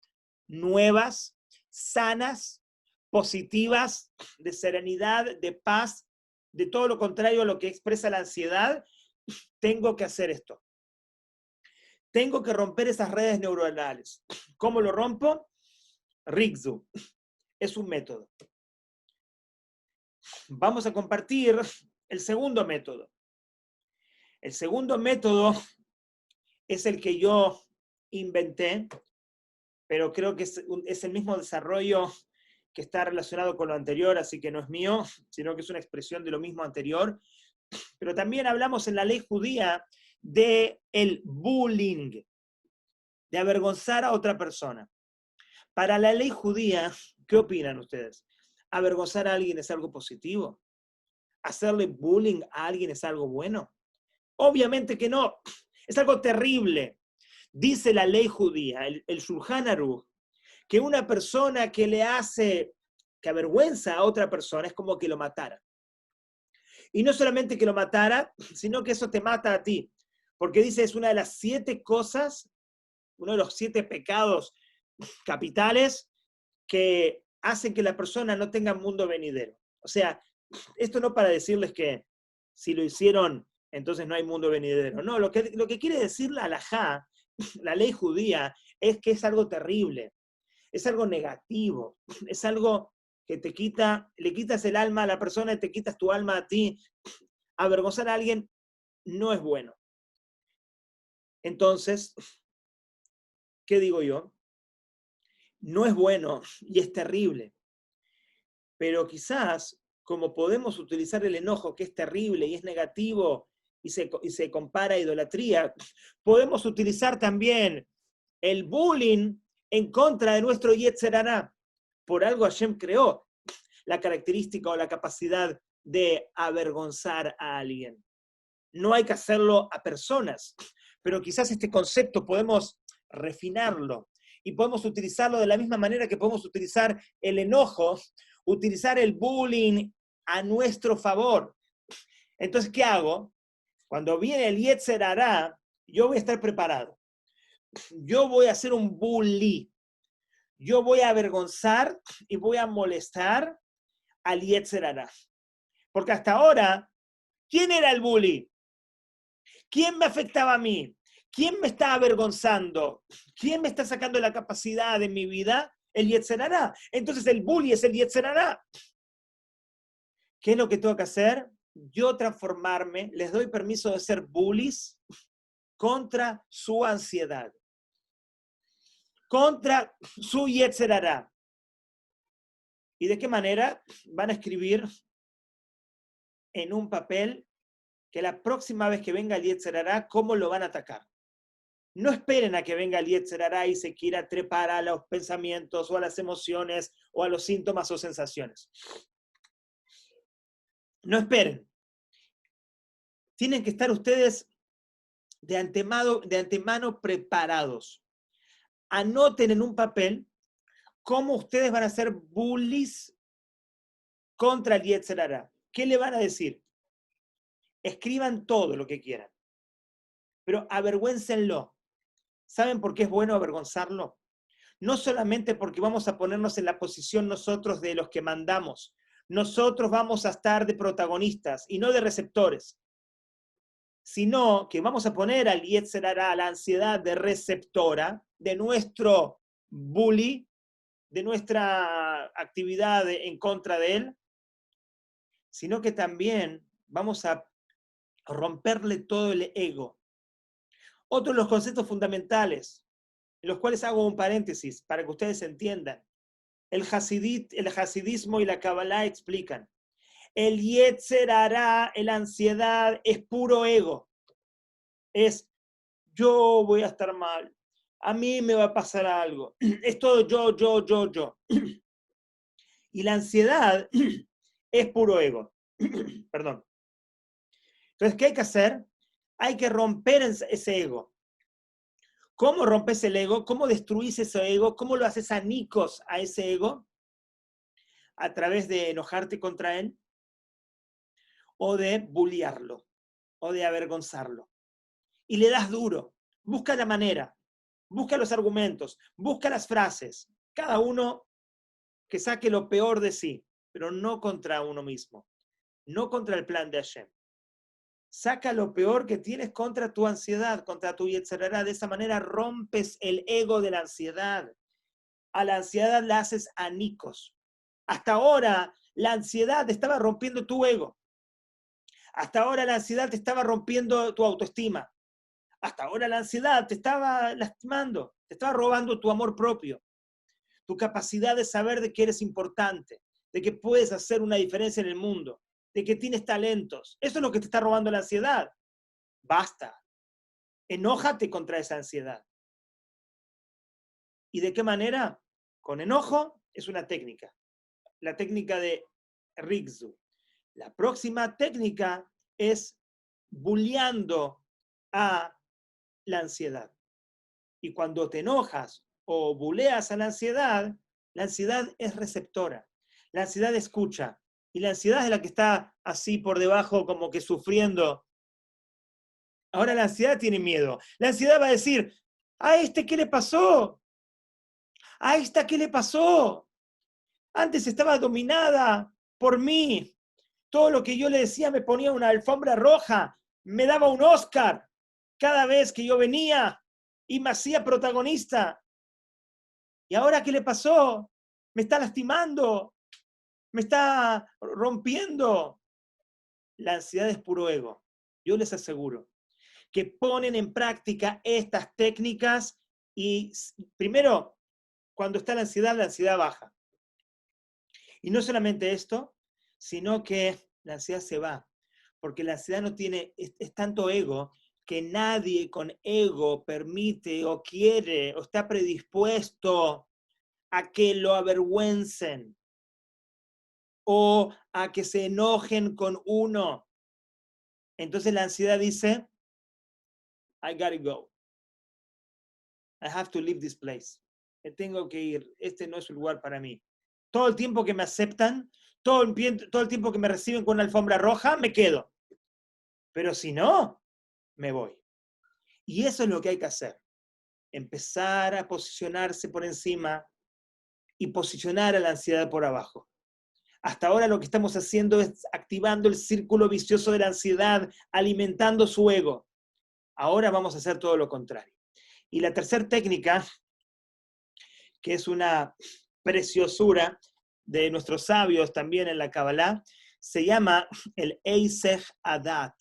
nuevas, sanas, positivas, de serenidad, de paz, de todo lo contrario a lo que expresa la ansiedad, tengo que hacer esto. Tengo que romper esas redes neuronales. ¿Cómo lo rompo? Rigzu. Es un método. Vamos a compartir el segundo método. El segundo método es el que yo inventé, pero creo que es el mismo desarrollo que está relacionado con lo anterior, así que no es mío, sino que es una expresión de lo mismo anterior. Pero también hablamos en la ley judía de el bullying, de avergonzar a otra persona. Para la ley judía, ¿qué opinan ustedes? ¿Avergonzar a alguien es algo positivo? ¿Hacerle bullying a alguien es algo bueno? Obviamente que no, es algo terrible. Dice la ley judía, el Shulchan Aruch, que una persona que le hace, que avergüenza a otra persona es como que lo matara. Y no solamente que lo matara, sino que eso te mata a ti. Porque dice, es una de las 7 cosas, uno de los 7 pecados capitales que hacen que la persona no tenga mundo venidero. O sea, esto no para decirles que si lo hicieron, entonces no hay mundo venidero. No, lo que quiere decir la halajá, la ley judía, es que es algo terrible, es algo negativo, es algo que te quita, le quitas el alma a la persona y te quitas tu alma a ti. Avergonzar a alguien no es bueno. Entonces, ¿qué digo yo? No es bueno y es terrible. Pero quizás, como podemos utilizar el enojo, que es terrible y es negativo, y se compara a idolatría, podemos utilizar también el bullying en contra de nuestro Yetzer Hara. Por algo Hashem creó la característica o la capacidad de avergonzar a alguien. No hay que hacerlo a personas, pero quizás este concepto podemos refinarlo y podemos utilizarlo de la misma manera que podemos utilizar el enojo, utilizar el bullying a nuestro favor. Entonces, ¿qué hago? Cuando viene el Yetzer Hara, yo voy a estar preparado. Yo voy a hacer un bully. Yo voy a avergonzar y voy a molestar al Yetzer Hara. Porque hasta ahora, ¿quién era el bully? ¿Quién me afectaba a mí? ¿Quién me está avergonzando? ¿Quién me está sacando la capacidad de mi vida? El Yetzer Hara. Entonces el bully es el Yetzer Hara. ¿Qué es lo que tengo que hacer? Yo transformarme, les doy permiso de ser bullies contra su ansiedad, contra su Yetzer Hara. ¿Y de qué manera? Van a escribir en un papel que la próxima vez que venga el Yetzer Hara, ¿cómo lo van a atacar? No esperen a que venga el Yetzer Hara y se quiera trepar a los pensamientos o a las emociones o a los síntomas o sensaciones. No esperen. Tienen que estar ustedes de antemano preparados. Anoten en un papel cómo ustedes van a ser bullies contra el Yetzer Hara. ¿Qué le van a decir? Escriban todo lo que quieran, pero avergüéncenlo. ¿Saben por qué es bueno avergonzarlo? No solamente porque vamos a ponernos en la posición nosotros de los que mandamos. Nosotros vamos a estar de protagonistas y no de receptores, sino que vamos a poner al Yetzer Hara, a la ansiedad de receptora, de nuestro bully, de nuestra actividad en contra de él, sino que también vamos a romperle todo el ego. Otro de los conceptos fundamentales, en los cuales hago un paréntesis para que ustedes entiendan. El hasidismo y la Kabbalah explican. El Yetzer Hara, la ansiedad, es puro ego. Es, yo voy a estar mal, a mí me va a pasar algo. Es todo yo. Y la ansiedad es puro ego. Perdón. Entonces, ¿qué hay que hacer? Hay que romper ese ego. ¿Cómo rompes el ego? ¿Cómo destruís ese ego? ¿Cómo lo haces anicos a ese ego? A través de enojarte contra él, o de bullearlo, o de avergonzarlo. Y le das duro. Busca la manera, busca los argumentos, busca las frases. Cada uno que saque lo peor de sí, pero no contra uno mismo, no contra el plan de Hashem. Saca lo peor que tienes contra tu ansiedad, contra tu Yetzer Hara. De esa manera rompes el ego de la ansiedad. A la ansiedad la haces anicos. Hasta ahora la ansiedad te estaba rompiendo tu ego. Hasta ahora la ansiedad te estaba rompiendo tu autoestima. Hasta ahora la ansiedad te estaba lastimando, te estaba robando tu amor propio, tu capacidad de saber de que eres importante, de que puedes hacer una diferencia en el mundo, de que tienes talentos. Eso es lo que te está robando la ansiedad. Basta. Enójate contra esa ansiedad. ¿Y de qué manera? Con enojo es una técnica. La técnica de Rigzu. La próxima técnica es bulleando a la ansiedad. Y cuando te enojas o buleas a la ansiedad es receptora. La ansiedad escucha. Y la ansiedad es la que está así por debajo, como que sufriendo. Ahora la ansiedad tiene miedo. La ansiedad va a decir, ¿a este qué le pasó? ¿A esta qué le pasó? Antes estaba dominada por mí. Todo lo que yo le decía me ponía una alfombra roja, me daba un Oscar cada vez que yo venía y me hacía protagonista. ¿Y ahora qué le pasó? Me está lastimando, me está rompiendo. La ansiedad es puro ego. Yo les aseguro que ponen en práctica estas técnicas y primero, cuando está la ansiedad baja. Y no solamente esto, sino que la ansiedad se va, porque la ansiedad no tiene, es tanto ego que nadie con ego permite o quiere o está predispuesto a que lo avergüencen o a que se enojen con uno. Entonces la ansiedad dice, I gotta go. I have to leave this place. Tengo que ir. Este no es un lugar para mí. Todo el tiempo que me aceptan, todo el tiempo que me reciben con una alfombra roja, me quedo. Pero si no, me voy. Y eso es lo que hay que hacer. Empezar a posicionarse por encima y posicionar a la ansiedad por abajo. Hasta ahora lo que estamos haciendo es activando el círculo vicioso de la ansiedad, alimentando su ego. Ahora vamos a hacer todo lo contrario. Y la tercera técnica, que es una preciosura de nuestros sabios también en la Kabbalah, se llama el Eisech Adat.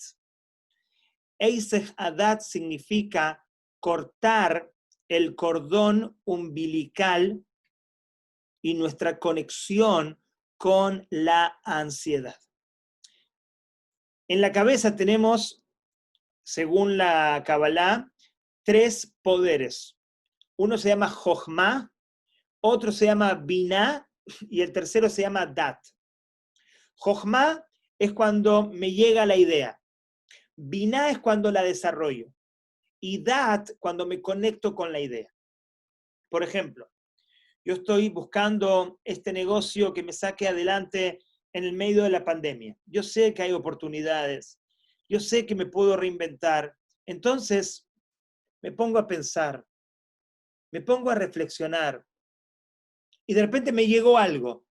Eisech Adat significa cortar el cordón umbilical y nuestra conexión con la ansiedad. En la cabeza tenemos, según la Kabbalah, 3 poderes. Uno se llama Jochma, otro se llama Binah y el tercero se llama Dat. Jochma es cuando me llega la idea. Binah es cuando la desarrollo. Y Dat cuando me conecto con la idea. Por ejemplo, yo estoy buscando este negocio que me saque adelante en el medio de la pandemia. Yo sé que hay oportunidades. yo sé que me puedo reinventar. Entonces me pongo a pensar, me pongo a reflexionar y de repente me llegó algo.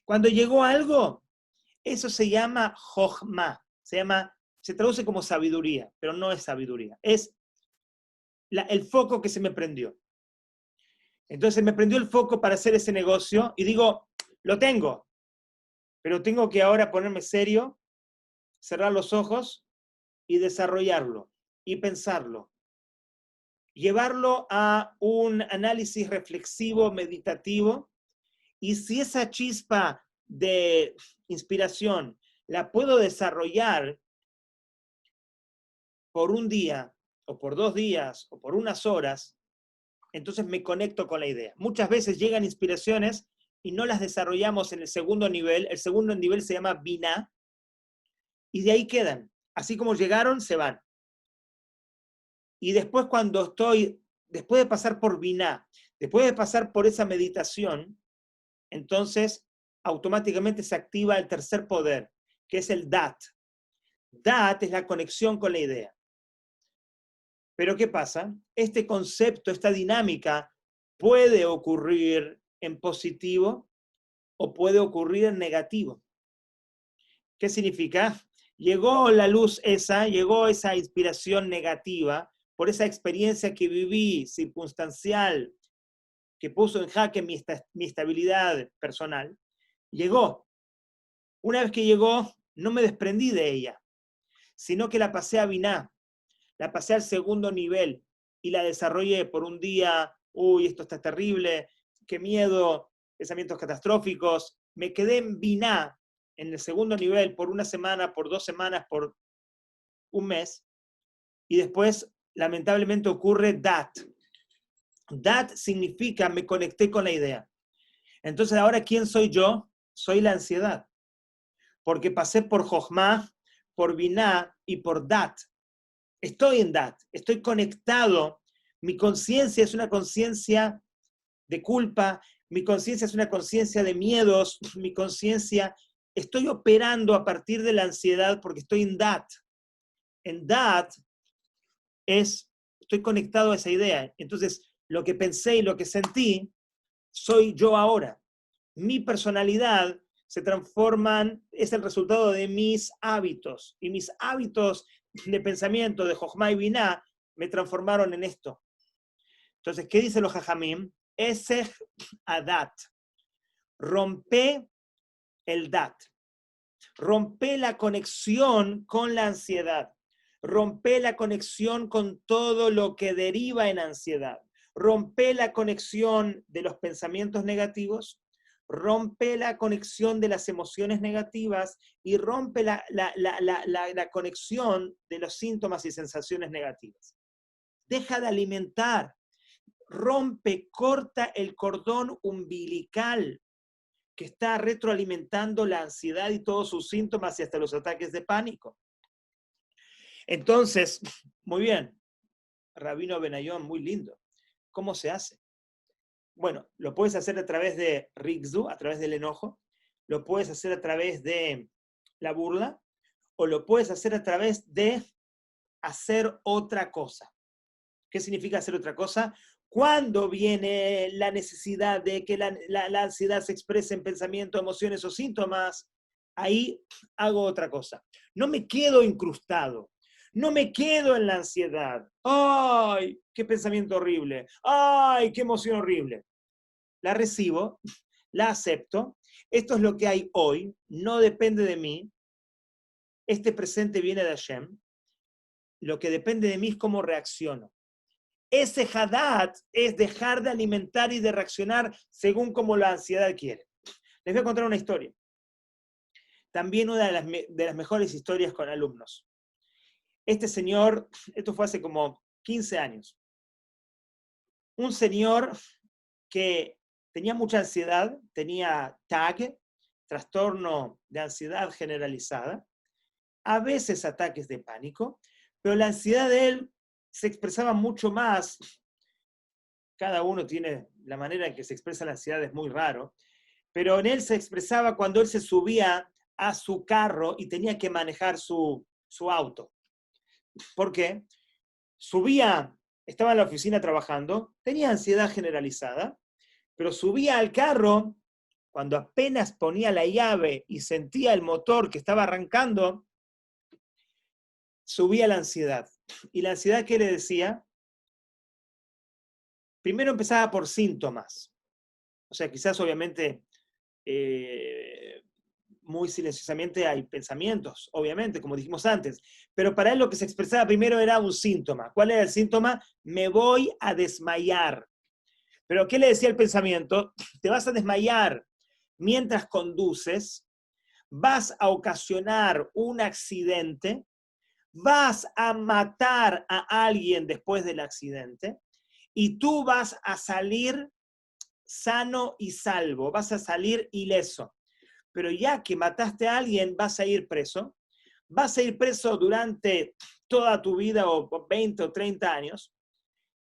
Cuando llegó algo, eso se llama jochma, se traduce como sabiduría, pero no es sabiduría, es el foco que se me prendió. Entonces me prendió el foco para hacer ese negocio y digo, lo tengo, pero tengo que ahora ponerme serio, cerrar los ojos y desarrollarlo y pensarlo. Llevarlo a un análisis reflexivo, meditativo, y si esa chispa de inspiración la puedo desarrollar por un día, o por 2 días, o por unas horas, entonces me conecto con la idea. Muchas veces llegan inspiraciones y no las desarrollamos en el segundo nivel. El segundo nivel se llama Binah, y de ahí quedan. Así como llegaron, se van. Y después después de pasar por Binah, después de pasar por esa meditación, entonces automáticamente se activa el tercer poder, que es el Dat. Dat es la conexión con la idea. Pero ¿qué pasa? Este concepto, esta dinámica, puede ocurrir en positivo o puede ocurrir en negativo. ¿Qué significa? Llegó la luz esa, llegó esa inspiración negativa por esa experiencia que viví, circunstancial, que puso en jaque mi estabilidad personal. Llegó. Una vez que llegó, no me desprendí de ella, sino que la pasé a Binah, la pasé al segundo nivel y la desarrollé por un día. Uy, esto está terrible, qué miedo, pensamientos catastróficos. Me quedé en Binah, en el segundo nivel, por una semana, por 2 semanas, por un mes, y después, lamentablemente, ocurre Dat. Dat significa me conecté con la idea. Entonces, ahora, ¿quién soy yo? Soy la ansiedad. Porque pasé por Jochma, por Binah y por Dat. Estoy en Dat, estoy conectado. Mi conciencia es una conciencia de culpa, mi conciencia es una conciencia de miedos, mi conciencia, estoy operando a partir de la ansiedad porque estoy en Dat. En Dat estoy conectado a esa idea. Entonces, lo que pensé y lo que sentí, soy yo ahora. Mi personalidad se transforman, es el resultado de mis hábitos. Y mis hábitos de pensamiento de Jochma y Binah me transformaron en esto. Entonces, ¿qué dicen los Jajamim? Esej adat. Rompe el dat. Rompe la conexión con la ansiedad. Rompe la conexión con todo lo que deriva en ansiedad. Rompe la conexión de los pensamientos negativos. Rompe la conexión de las emociones negativas y rompe la conexión de los síntomas y sensaciones negativas. Deja de alimentar, rompe, corta el cordón umbilical que está retroalimentando la ansiedad y todos sus síntomas y hasta los ataques de pánico. Entonces, muy bien, Rabino Benayon, muy lindo. ¿Cómo se hace? Bueno, lo puedes hacer a través de Rigzu, a través del enojo, lo puedes hacer a través de la burla, o lo puedes hacer a través de hacer otra cosa. ¿Qué significa hacer otra cosa? Cuando viene la necesidad de que la ansiedad se exprese en pensamiento, emociones o síntomas, ahí hago otra cosa. No me quedo incrustado. No me quedo en la ansiedad. ¡Ay, qué pensamiento horrible! ¡Ay, qué emoción horrible! La recibo, la acepto. Esto es lo que hay hoy. No depende de mí. Este presente viene de Hashem. Lo que depende de mí es cómo reacciono. Ese hadat es dejar de alimentar y de reaccionar según como la ansiedad quiere. Les voy a contar una historia. También una de las mejores historias con alumnos. Este señor, esto fue hace como 15 años, un señor que tenía mucha ansiedad, tenía TAG, trastorno de ansiedad generalizada, a veces ataques de pánico, pero la ansiedad de él se expresaba mucho más. Cada uno tiene la manera en que se expresa la ansiedad, es muy raro, pero en él se expresaba cuando él se subía a su carro y tenía que manejar su auto. ¿Por qué? Estaba en la oficina trabajando, tenía ansiedad generalizada, pero subía al carro, cuando apenas ponía la llave y sentía el motor que estaba arrancando, subía la ansiedad. ¿Y la ansiedad qué le decía? Primero empezaba por síntomas. O sea, quizás obviamente muy silenciosamente hay pensamientos, obviamente, como dijimos antes, pero para él lo que se expresaba primero era un síntoma. ¿Cuál era el síntoma? Me voy a desmayar. ¿Pero qué le decía el pensamiento? Te vas a desmayar mientras conduces, vas a ocasionar un accidente, vas a matar a alguien después del accidente y tú vas a salir sano y salvo, vas a salir ileso. Pero ya que mataste a alguien, vas a ir preso durante toda tu vida o 20 o 30 años,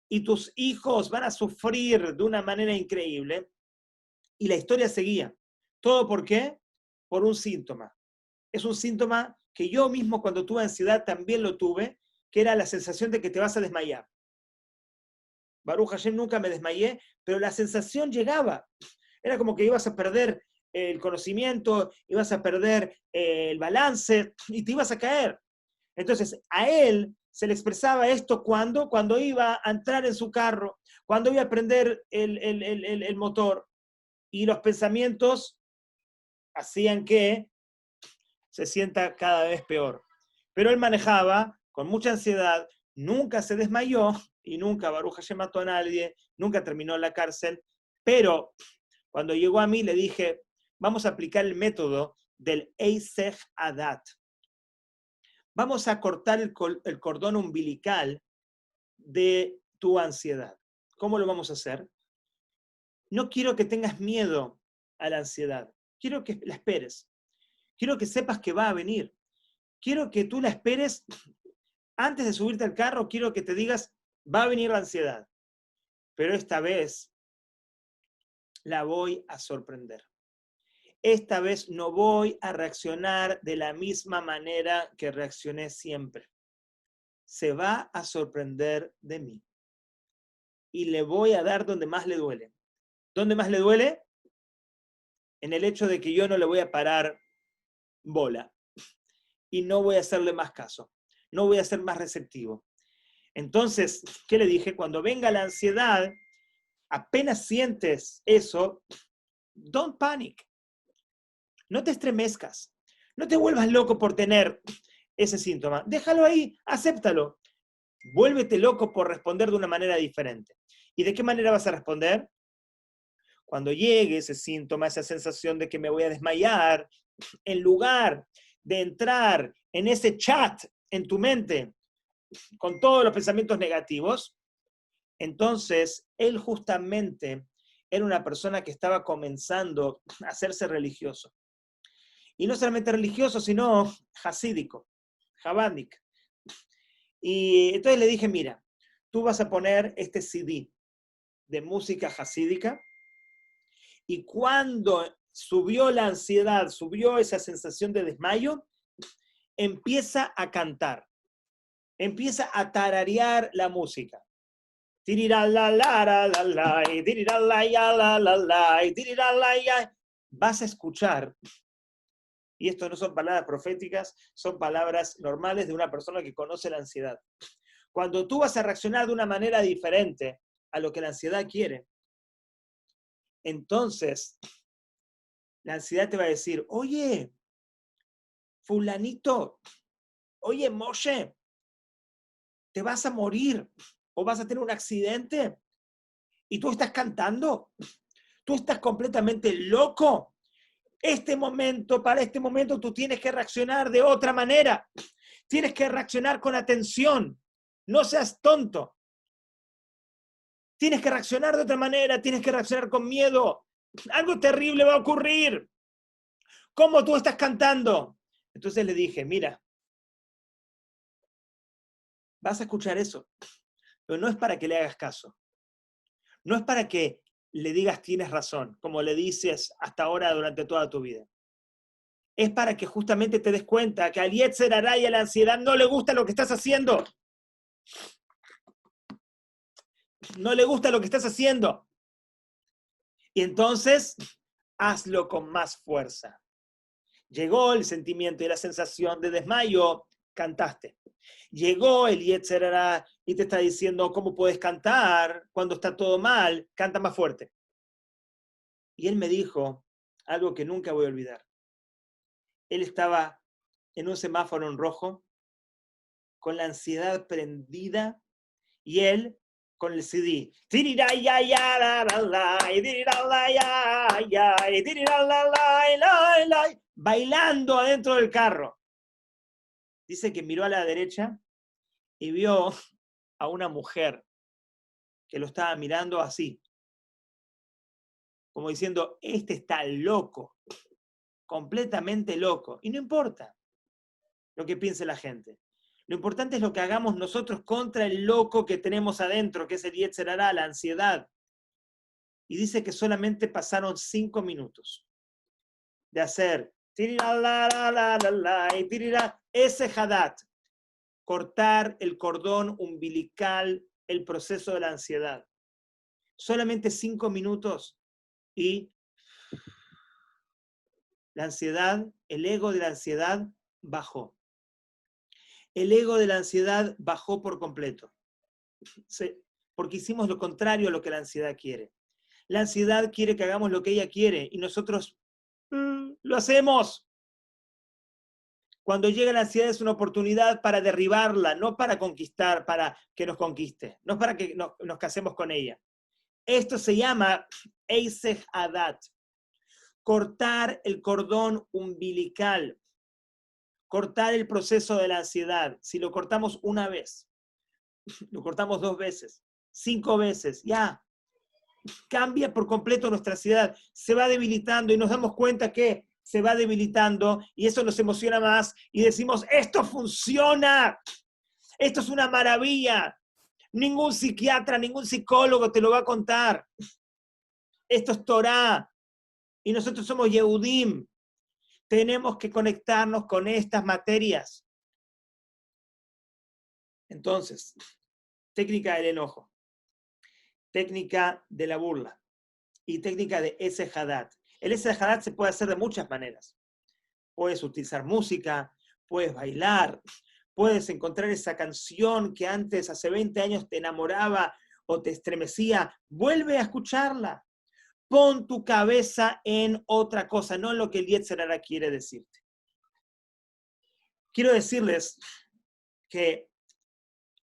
y tus hijos van a sufrir de una manera increíble, y la historia seguía. ¿Todo por qué? Por un síntoma. Es un síntoma que yo mismo cuando tuve ansiedad también lo tuve, que era la sensación de que te vas a desmayar. Baruch Hashem, nunca me desmayé, pero la sensación llegaba. Era como que ibas a perder el conocimiento, ibas a perder el balance y te ibas a caer. Entonces, a él se le expresaba esto cuando iba a entrar en su carro, cuando iba a prender el motor, y los pensamientos hacían que se sienta cada vez peor. Pero él manejaba con mucha ansiedad, nunca se desmayó y nunca Baruch Hashem mató a nadie, nunca terminó en la cárcel, pero cuando llegó a mí le dije, vamos a aplicar el método del Eisech Adat. Vamos a cortar el cordón umbilical de tu ansiedad. ¿Cómo lo vamos a hacer? No quiero que tengas miedo a la ansiedad. Quiero que la esperes. Quiero que sepas que va a venir. Quiero que tú la esperes antes de subirte al carro. Quiero que te digas, va a venir la ansiedad. Pero esta vez la voy a sorprender. Esta vez no voy a reaccionar de la misma manera que reaccioné siempre. Se va a sorprender de mí. Y le voy a dar donde más le duele. ¿Dónde más le duele? En el hecho de que yo no le voy a parar bola. Y no voy a hacerle más caso. No voy a ser más receptivo. Entonces, ¿qué le dije? Cuando venga la ansiedad, apenas sientes eso, don't panic. No te estremezcas. No te vuelvas loco por tener ese síntoma. Déjalo ahí, acéptalo. Vuélvete loco por responder de una manera diferente. ¿Y de qué manera vas a responder? Cuando llegue ese síntoma, esa sensación de que me voy a desmayar, en lugar de entrar en ese chat en tu mente con todos los pensamientos negativos, entonces él justamente era una persona que estaba comenzando a hacerse religioso. Y no solamente religioso, sino hasídico, jabádic. Y entonces le dije, mira, tú vas a poner este CD de música hasídica, y cuando subió la ansiedad, subió esa sensación de desmayo, empieza a cantar, empieza a tararear la música. Vas a escuchar, y esto no son palabras proféticas, son palabras normales de una persona que conoce la ansiedad. Cuando tú vas a reaccionar de una manera diferente a lo que la ansiedad quiere, entonces la ansiedad te va a decir, oye, fulanito, oye, Moshe, te vas a morir o vas a tener un accidente y tú estás cantando, tú estás completamente loco. Para este momento tú tienes que reaccionar de otra manera, tienes que reaccionar con atención, no seas tonto. Tienes que reaccionar de otra manera, tienes que reaccionar con miedo. Algo terrible va a ocurrir. ¿Cómo tú estás cantando? Entonces le dije, mira, vas a escuchar eso, pero no es para que le hagas caso. No es para que le digas tienes razón, como le dices hasta ahora durante toda tu vida. es para que justamente te des cuenta que al Yetzer Hará y a la ansiedad no le gusta lo que estás haciendo. No le gusta lo que estás haciendo. Y entonces, hazlo con más fuerza. Llegó el sentimiento y la sensación de desmayo, cantaste. Llegó el Yetzer Hará y te está diciendo cómo puedes cantar cuando está todo mal, canta más fuerte. Y él me dijo algo que nunca voy a olvidar. Él estaba en un semáforo en rojo, con la ansiedad prendida, y él con el CD. Bailando adentro del carro. Dice que miró a la derecha y vio a una mujer que lo estaba mirando así, como diciendo, este está loco, completamente loco. Y no importa lo que piense la gente. Lo importante es lo que hagamos nosotros contra el loco que tenemos adentro, que es el Yetzer Hará, la ansiedad. Y dice que solamente pasaron 5 minutos de hacer ese hadat, cortar el cordón umbilical, el proceso de la ansiedad. Solamente 5 minutos y la ansiedad, el ego de la ansiedad bajó. El ego de la ansiedad bajó por completo. Porque hicimos lo contrario a lo que la ansiedad quiere. La ansiedad quiere que hagamos lo que ella quiere y nosotros lo hacemos. Cuando llega la ansiedad es una oportunidad para derribarla, no para conquistar, para que nos conquiste, no para que nos casemos con ella. Esto se llama Eisech Hadat, cortar el cordón umbilical, cortar el proceso de la ansiedad. Si lo cortamos una vez, lo cortamos 2 veces, 5 veces, ya, cambia por completo nuestra ansiedad, se va debilitando y nos damos cuenta que se va debilitando y eso nos emociona más y decimos, esto funciona, esto es una maravilla, ningún psiquiatra, ningún psicólogo te lo va a contar, esto es Torá y nosotros somos Yehudim, tenemos que conectarnos con estas materias. Entonces, técnica del enojo, técnica de la burla y técnica de ese hadat. El ese hadat se puede hacer de muchas maneras. Puedes utilizar música, puedes bailar, puedes encontrar esa canción que antes, hace 20 años, te enamoraba o te estremecía. Vuelve a escucharla. Pon tu cabeza en otra cosa, no en lo que el Yetzer Hará quiere decirte. Quiero decirles que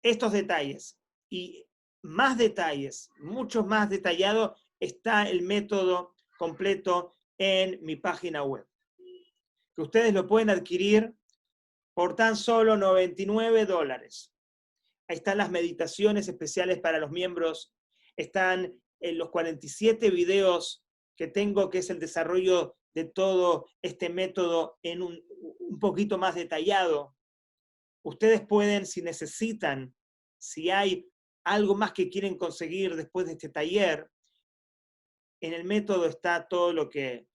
estos detalles y más detalles, muchos más detallados, está el método completo en mi página web. Que ustedes lo pueden adquirir por tan solo $99. Ahí están las meditaciones especiales para los miembros, están los 47 videos que tengo, que es el desarrollo de todo este método en un poquito más detallado. Ustedes pueden, si necesitan, si hay algo más que quieren conseguir después de este taller, en el método está todo lo que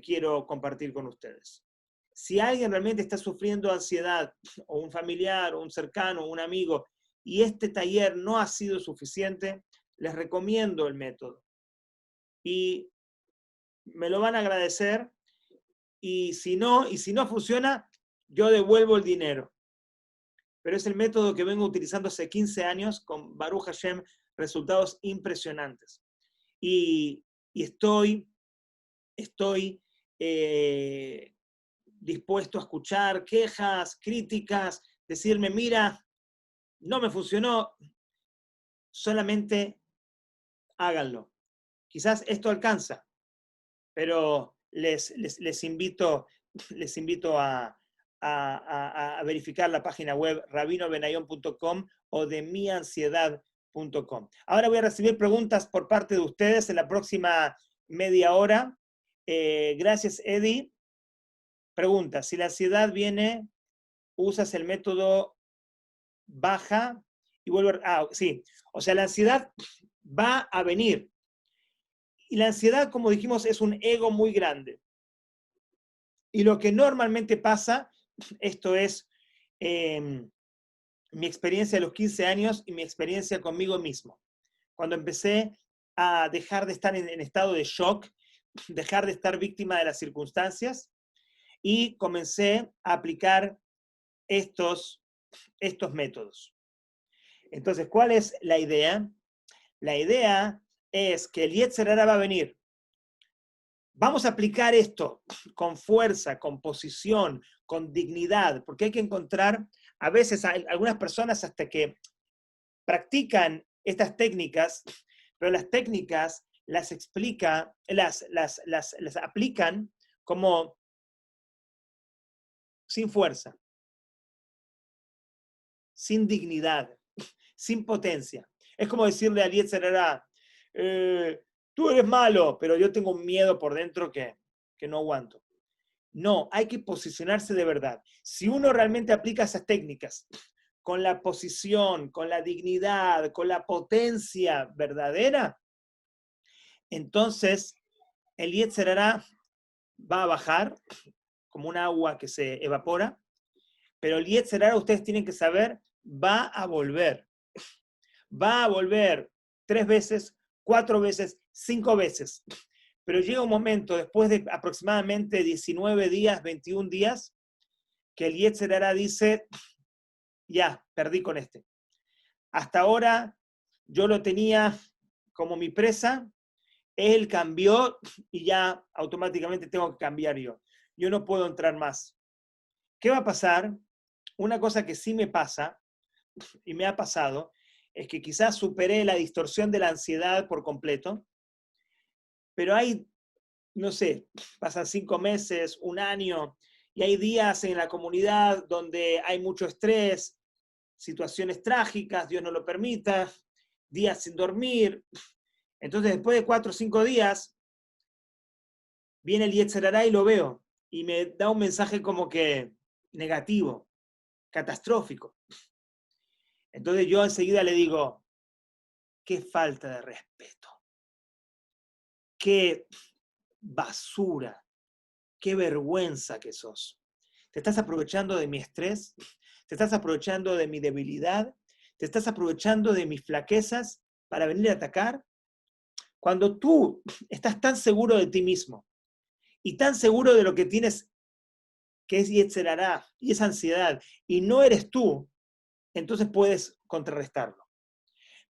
quiero compartir con ustedes. Si alguien realmente está sufriendo ansiedad, o un familiar, o un cercano, o un amigo, y este taller no ha sido suficiente, les recomiendo el método. Y me lo van a agradecer, y si no funciona, yo devuelvo el dinero. Pero es el método que vengo utilizando hace 15 años, con Baruch Hashem, resultados impresionantes. Y estoy dispuesto a escuchar quejas, críticas, decirme, mira, no me funcionó, solamente háganlo. Quizás esto alcanza, pero les invito a verificar la página web rabinobenayon.com o de miansiedad.com. Ahora voy a recibir preguntas por parte de ustedes en la próxima media hora. Gracias, Eddie. Pregunta, si la ansiedad viene, usas el método baja y vuelve sí, o sea, la ansiedad va a venir. Y la ansiedad, como dijimos, es un ego muy grande. Y lo que normalmente pasa, esto es mi experiencia a los 15 años y mi experiencia conmigo mismo. Cuando empecé a dejar de estar en estado de shock, dejar de estar víctima de las circunstancias y comencé a aplicar estos métodos. Entonces, ¿cuál es la idea? La idea es que el Yetzer Hara va a venir. Vamos a aplicar esto con fuerza, con posición, con dignidad, porque hay que encontrar, a veces hay algunas personas hasta que practican estas técnicas, pero las técnicas las explica, las aplican como sin fuerza, sin dignidad, sin potencia. Es como decirle a Yetzer Hara, tú eres malo, pero yo tengo un miedo por dentro que no aguanto. No, hay que posicionarse de verdad. Si uno realmente aplica esas técnicas con la posición, con la dignidad, con la potencia verdadera, entonces el Yetzer Hara va a bajar como un agua que se evapora, pero el Yetzer Hara, ustedes tienen que saber, va a volver. Va a volver 3 veces, 4 veces, 5 veces. Pero llega un momento, después de aproximadamente 19 días, 21 días, que el Yetzer Hara dice, ya, perdí con este. Hasta ahora yo lo tenía como mi presa, él cambió y ya automáticamente tengo que cambiar yo. Yo no puedo entrar más. ¿Qué va a pasar? Una cosa que sí me pasa, y me ha pasado, es que quizás superé la distorsión de la ansiedad por completo, pero hay, no sé, pasan 5 meses, 1 año, y hay días en la comunidad donde hay mucho estrés, situaciones trágicas, Dios no lo permita, días sin dormir. Entonces, después de 4 o 5 días, viene el Yetzer Hara y lo veo, y me da un mensaje como que negativo, catastrófico. Entonces yo enseguida le digo, qué falta de respeto, qué basura, qué vergüenza que sos. ¿Te estás aprovechando de mi estrés? ¿Te estás aprovechando de mi debilidad? ¿Te estás aprovechando de mis flaquezas para venir a atacar? Cuando tú estás tan seguro de ti mismo y tan seguro de lo que tienes, que es Yetzer Hara y esa ansiedad, y no eres tú, entonces puedes contrarrestarlo.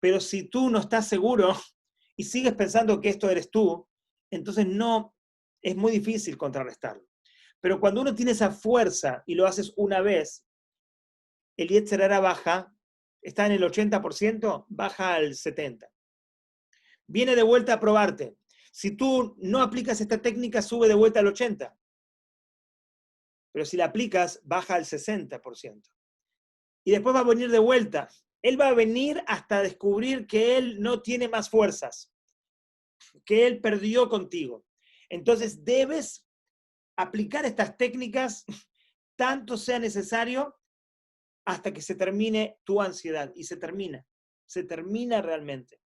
Pero si tú no estás seguro y sigues pensando que esto eres tú, entonces no, es muy difícil contrarrestarlo. Pero cuando uno tiene esa fuerza y lo haces una vez, el Yetzer Hara baja, está en el 80%, baja al 70%. Viene de vuelta a probarte. Si tú no aplicas esta técnica, sube de vuelta al 80%. Pero si la aplicas, baja al 60%. Y después va a venir de vuelta. Él va a venir hasta descubrir que él no tiene más fuerzas, que él perdió contigo. Entonces debes aplicar estas técnicas tanto sea necesario hasta que se termine tu ansiedad. Y se termina realmente.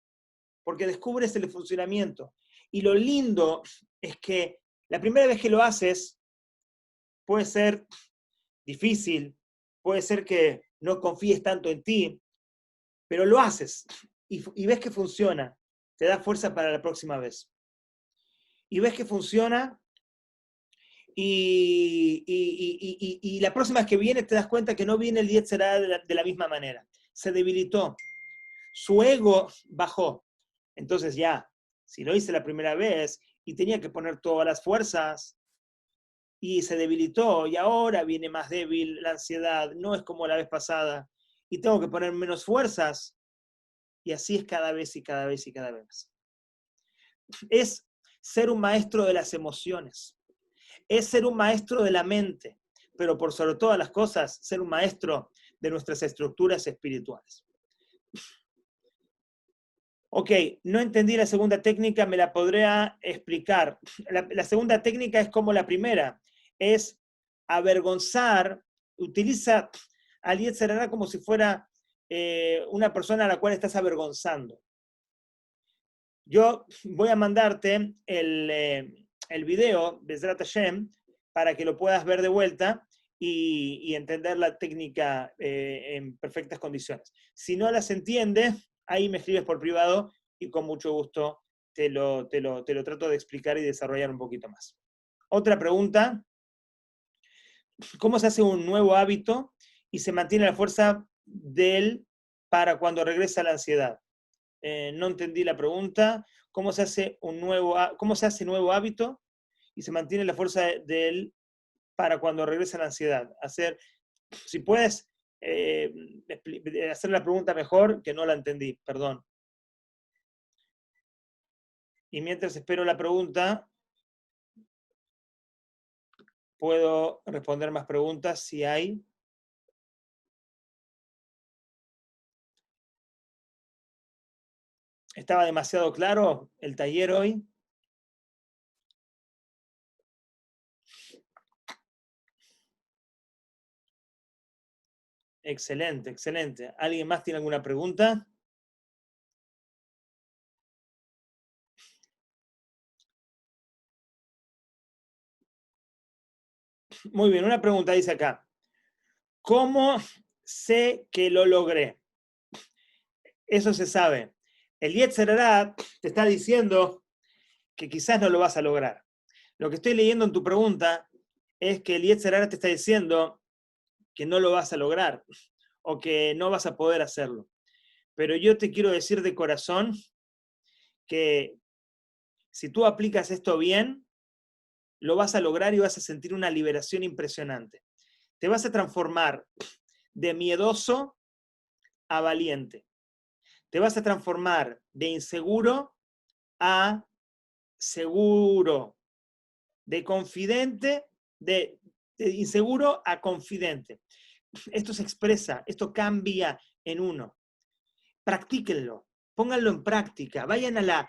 Porque descubres el funcionamiento. Y lo lindo es que la primera vez que lo haces puede ser difícil, puede ser que no confíes tanto en ti, pero lo haces y ves que funciona, te da fuerza para la próxima vez. Y ves que funciona y la próxima vez que viene te das cuenta que no viene el Yetzer Hara de la misma manera. Se debilitó, su ego bajó. Entonces ya, si lo hice la primera vez y tenía que poner todas las fuerzas y se debilitó y ahora viene más débil la ansiedad, no es como la vez pasada y tengo que poner menos fuerzas, y así es cada vez y cada vez y cada vez. Es ser un maestro de las emociones, es ser un maestro de la mente, pero por sobre todas las cosas, ser un maestro de nuestras estructuras espirituales. Ok, no entendí la segunda técnica, me la podría explicar. La segunda técnica es como la primera, es avergonzar, utiliza al Yetzer Hara como si fuera una persona a la cual estás avergonzando. Yo voy a mandarte el video, Bezrat Hashem, para que lo puedas ver de vuelta y entender la técnica en perfectas condiciones. Si no las entiendes, ahí me escribes por privado y con mucho gusto te lo trato de explicar y desarrollar un poquito más. Otra pregunta: ¿cómo se hace un nuevo hábito y se mantiene la fuerza de él para cuando regresa la ansiedad? No entendí la pregunta. ¿Cómo se hace nuevo hábito y se mantiene la fuerza de él para cuando regresa la ansiedad? Si puedes hacer la pregunta mejor, que no la entendí, perdón. Y mientras espero la pregunta, puedo responder más preguntas si hay. ¿Estaba demasiado claro el taller hoy? Excelente, excelente. ¿Alguien más tiene alguna pregunta? Muy bien, una pregunta dice acá: ¿cómo sé que lo logré? Eso se sabe. El Yetzer Hará te está diciendo que quizás no lo vas a lograr. Lo que estoy leyendo en tu pregunta es que el Yetzer Hará te está diciendo que no lo vas a lograr o que no vas a poder hacerlo. Pero yo te quiero decir de corazón que si tú aplicas esto bien, lo vas a lograr y vas a sentir una liberación impresionante. Te vas a transformar de miedoso a valiente. Te vas a transformar de inseguro a seguro, de confidente, de inseguro a confidente. Esto se expresa, esto cambia en uno. Practíquenlo, pónganlo en práctica, vayan al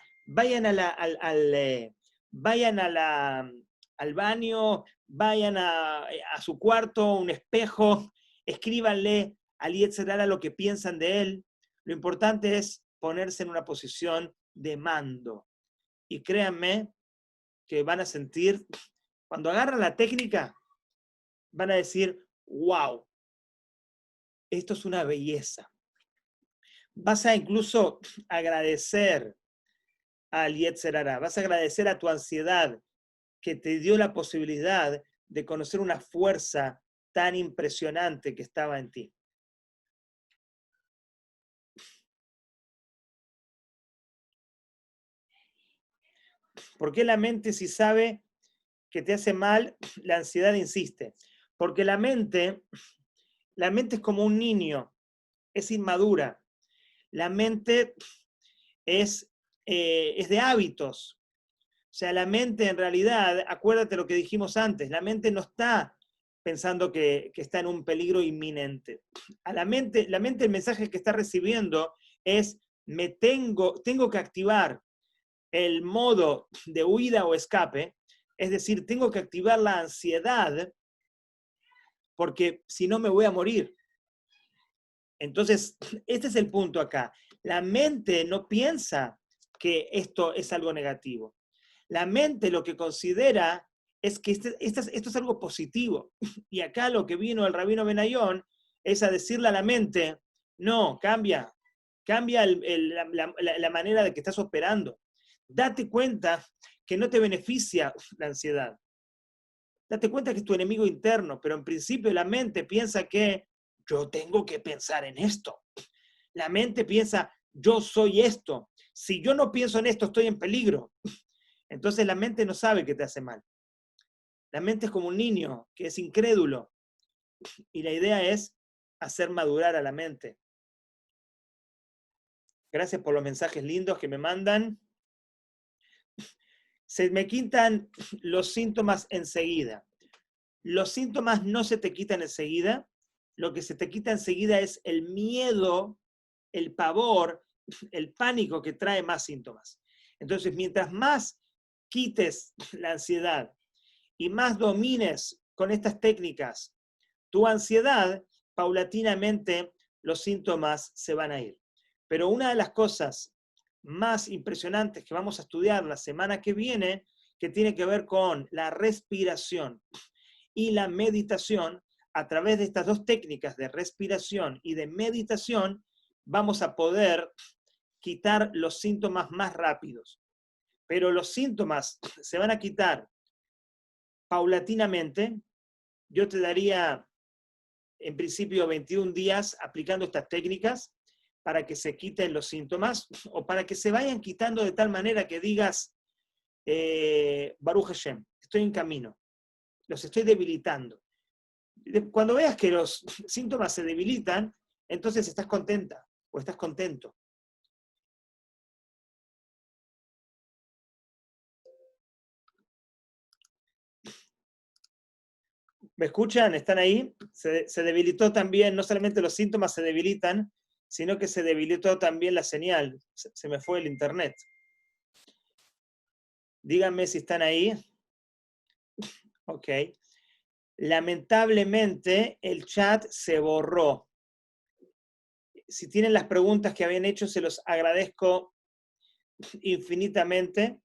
baño, vayan a su cuarto, un espejo, escríbanle al Yetzer Hará lo que piensan de él. Lo importante es ponerse en una posición de mando. Y créanme que van a sentir, cuando agarran la técnica, van a decir: wow, esto es una belleza. Vas a incluso agradecer al Yetzer Hará, vas a agradecer a tu ansiedad que te dio la posibilidad de conocer una fuerza tan impresionante que estaba en ti. ¿Por qué la mente, si sabe que te hace mal, la ansiedad insiste? Porque la mente es como un niño, es inmadura. La mente es de hábitos. O sea, la mente en realidad, acuérdate lo que dijimos antes, la mente no está pensando que está en un peligro inminente. A la mente el mensaje que está recibiendo es: tengo que activar el modo de huida o escape, es decir, tengo que activar la ansiedad porque si no me voy a morir. Entonces, este es el punto acá. La mente no piensa que esto es algo negativo. La mente lo que considera es que esto es algo positivo. Y acá lo que vino el rabino Benayón es a decirle a la mente: no, cambia la manera de que estás operando. Date cuenta que no te beneficia la ansiedad. Date cuenta que es tu enemigo interno, pero en principio la mente piensa que yo tengo que pensar en esto. La mente piensa: yo soy esto. Si yo no pienso en esto, estoy en peligro. Entonces la mente no sabe que te hace mal. La mente es como un niño que es incrédulo. Y la idea es hacer madurar a la mente. Gracias por los mensajes lindos que me mandan. Se me quitan los síntomas enseguida. Los síntomas no se te quitan enseguida. Lo que se te quita enseguida es el miedo, el pavor, el pánico que trae más síntomas. Entonces, mientras más quites la ansiedad y más domines con estas técnicas tu ansiedad, paulatinamente los síntomas se van a ir. Pero una de las cosas más impresionantes que vamos a estudiar la semana que viene, que tiene que ver con la respiración. y la meditación. A través de estas dos técnicas de respiración y de meditación, vamos a poder quitar los síntomas más rápidos. Pero los síntomas se van a quitar paulatinamente. Yo te daría, en principio, 21 días aplicando estas técnicas para que se quiten los síntomas o para que se vayan quitando de tal manera que digas, Baruch Hashem, estoy en camino, los estoy debilitando. Cuando veas que los síntomas se debilitan, entonces estás contenta o estás contento. ¿Me escuchan? ¿Están ahí? Se debilitó también, no solamente los síntomas se debilitan, sino que se debilitó también la señal. Se me fue el internet. Díganme si están ahí. Ok. Lamentablemente el chat se borró. Si tienen las preguntas que habían hecho, se los agradezco infinitamente,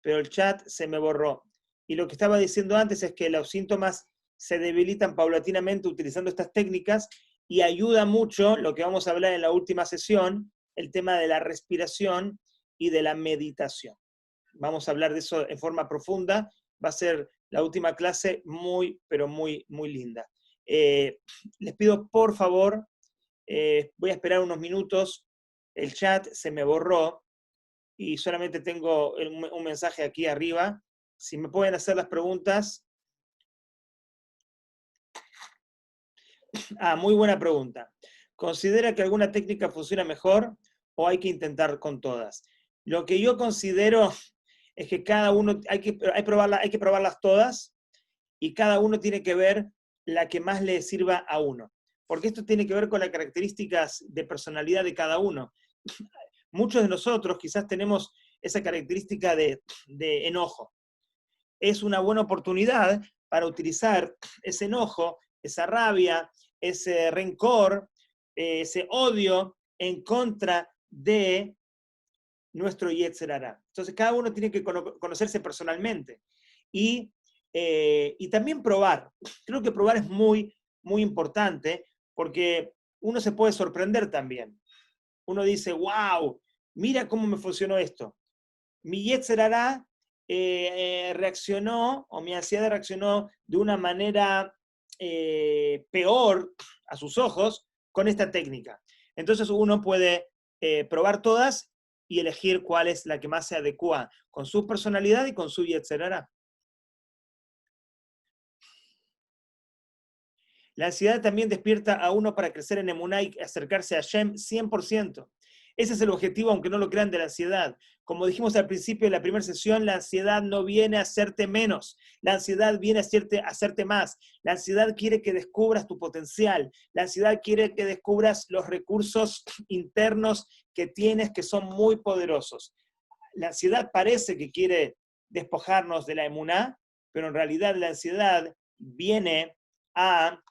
pero el chat se me borró. Y lo que estaba diciendo antes es que los síntomas se debilitan paulatinamente utilizando estas técnicas y ayuda mucho, lo que vamos a hablar en la última sesión, el tema de la respiración y de la meditación. Vamos a hablar de eso en forma profunda. Va a ser la última clase muy, pero muy, muy linda. Les pido, por favor, voy a esperar unos minutos. El chat se me borró y solamente tengo un mensaje aquí arriba. Si me pueden hacer las preguntas. Muy buena pregunta. ¿Considera que alguna técnica funciona mejor o hay que intentar con todas? Lo que yo considero es que cada uno, hay que probarlas todas y cada uno tiene que ver la que más le sirva a uno. Porque esto tiene que ver con las características de personalidad de cada uno. Muchos de nosotros quizás tenemos esa característica de enojo. Es una buena oportunidad para utilizar ese enojo, esa rabia, ese rencor, ese odio en contra de nuestro Yetzer Hará. Entonces cada uno tiene que conocerse personalmente y también probar. Creo que probar es muy, muy importante porque uno se puede sorprender también. Uno dice, wow, mira cómo me funcionó esto. Mi Yetzer Hará reaccionó, o mi ansiedad reaccionó de una manera peor a sus ojos con esta técnica. Entonces uno puede probar todas y elegir cuál es la que más se adecua con su personalidad y con su Yetzer Hará. La ansiedad también despierta a uno para crecer en Emuná y acercarse a Hashem 100%. Ese es el objetivo, aunque no lo crean, de la ansiedad. Como dijimos al principio de la primera sesión, la ansiedad no viene a hacerte menos. La ansiedad viene a hacerte más. La ansiedad quiere que descubras tu potencial. La ansiedad quiere que descubras los recursos internos que tienes, que son muy poderosos. La ansiedad parece que quiere despojarnos de la emuná, pero en realidad la ansiedad viene a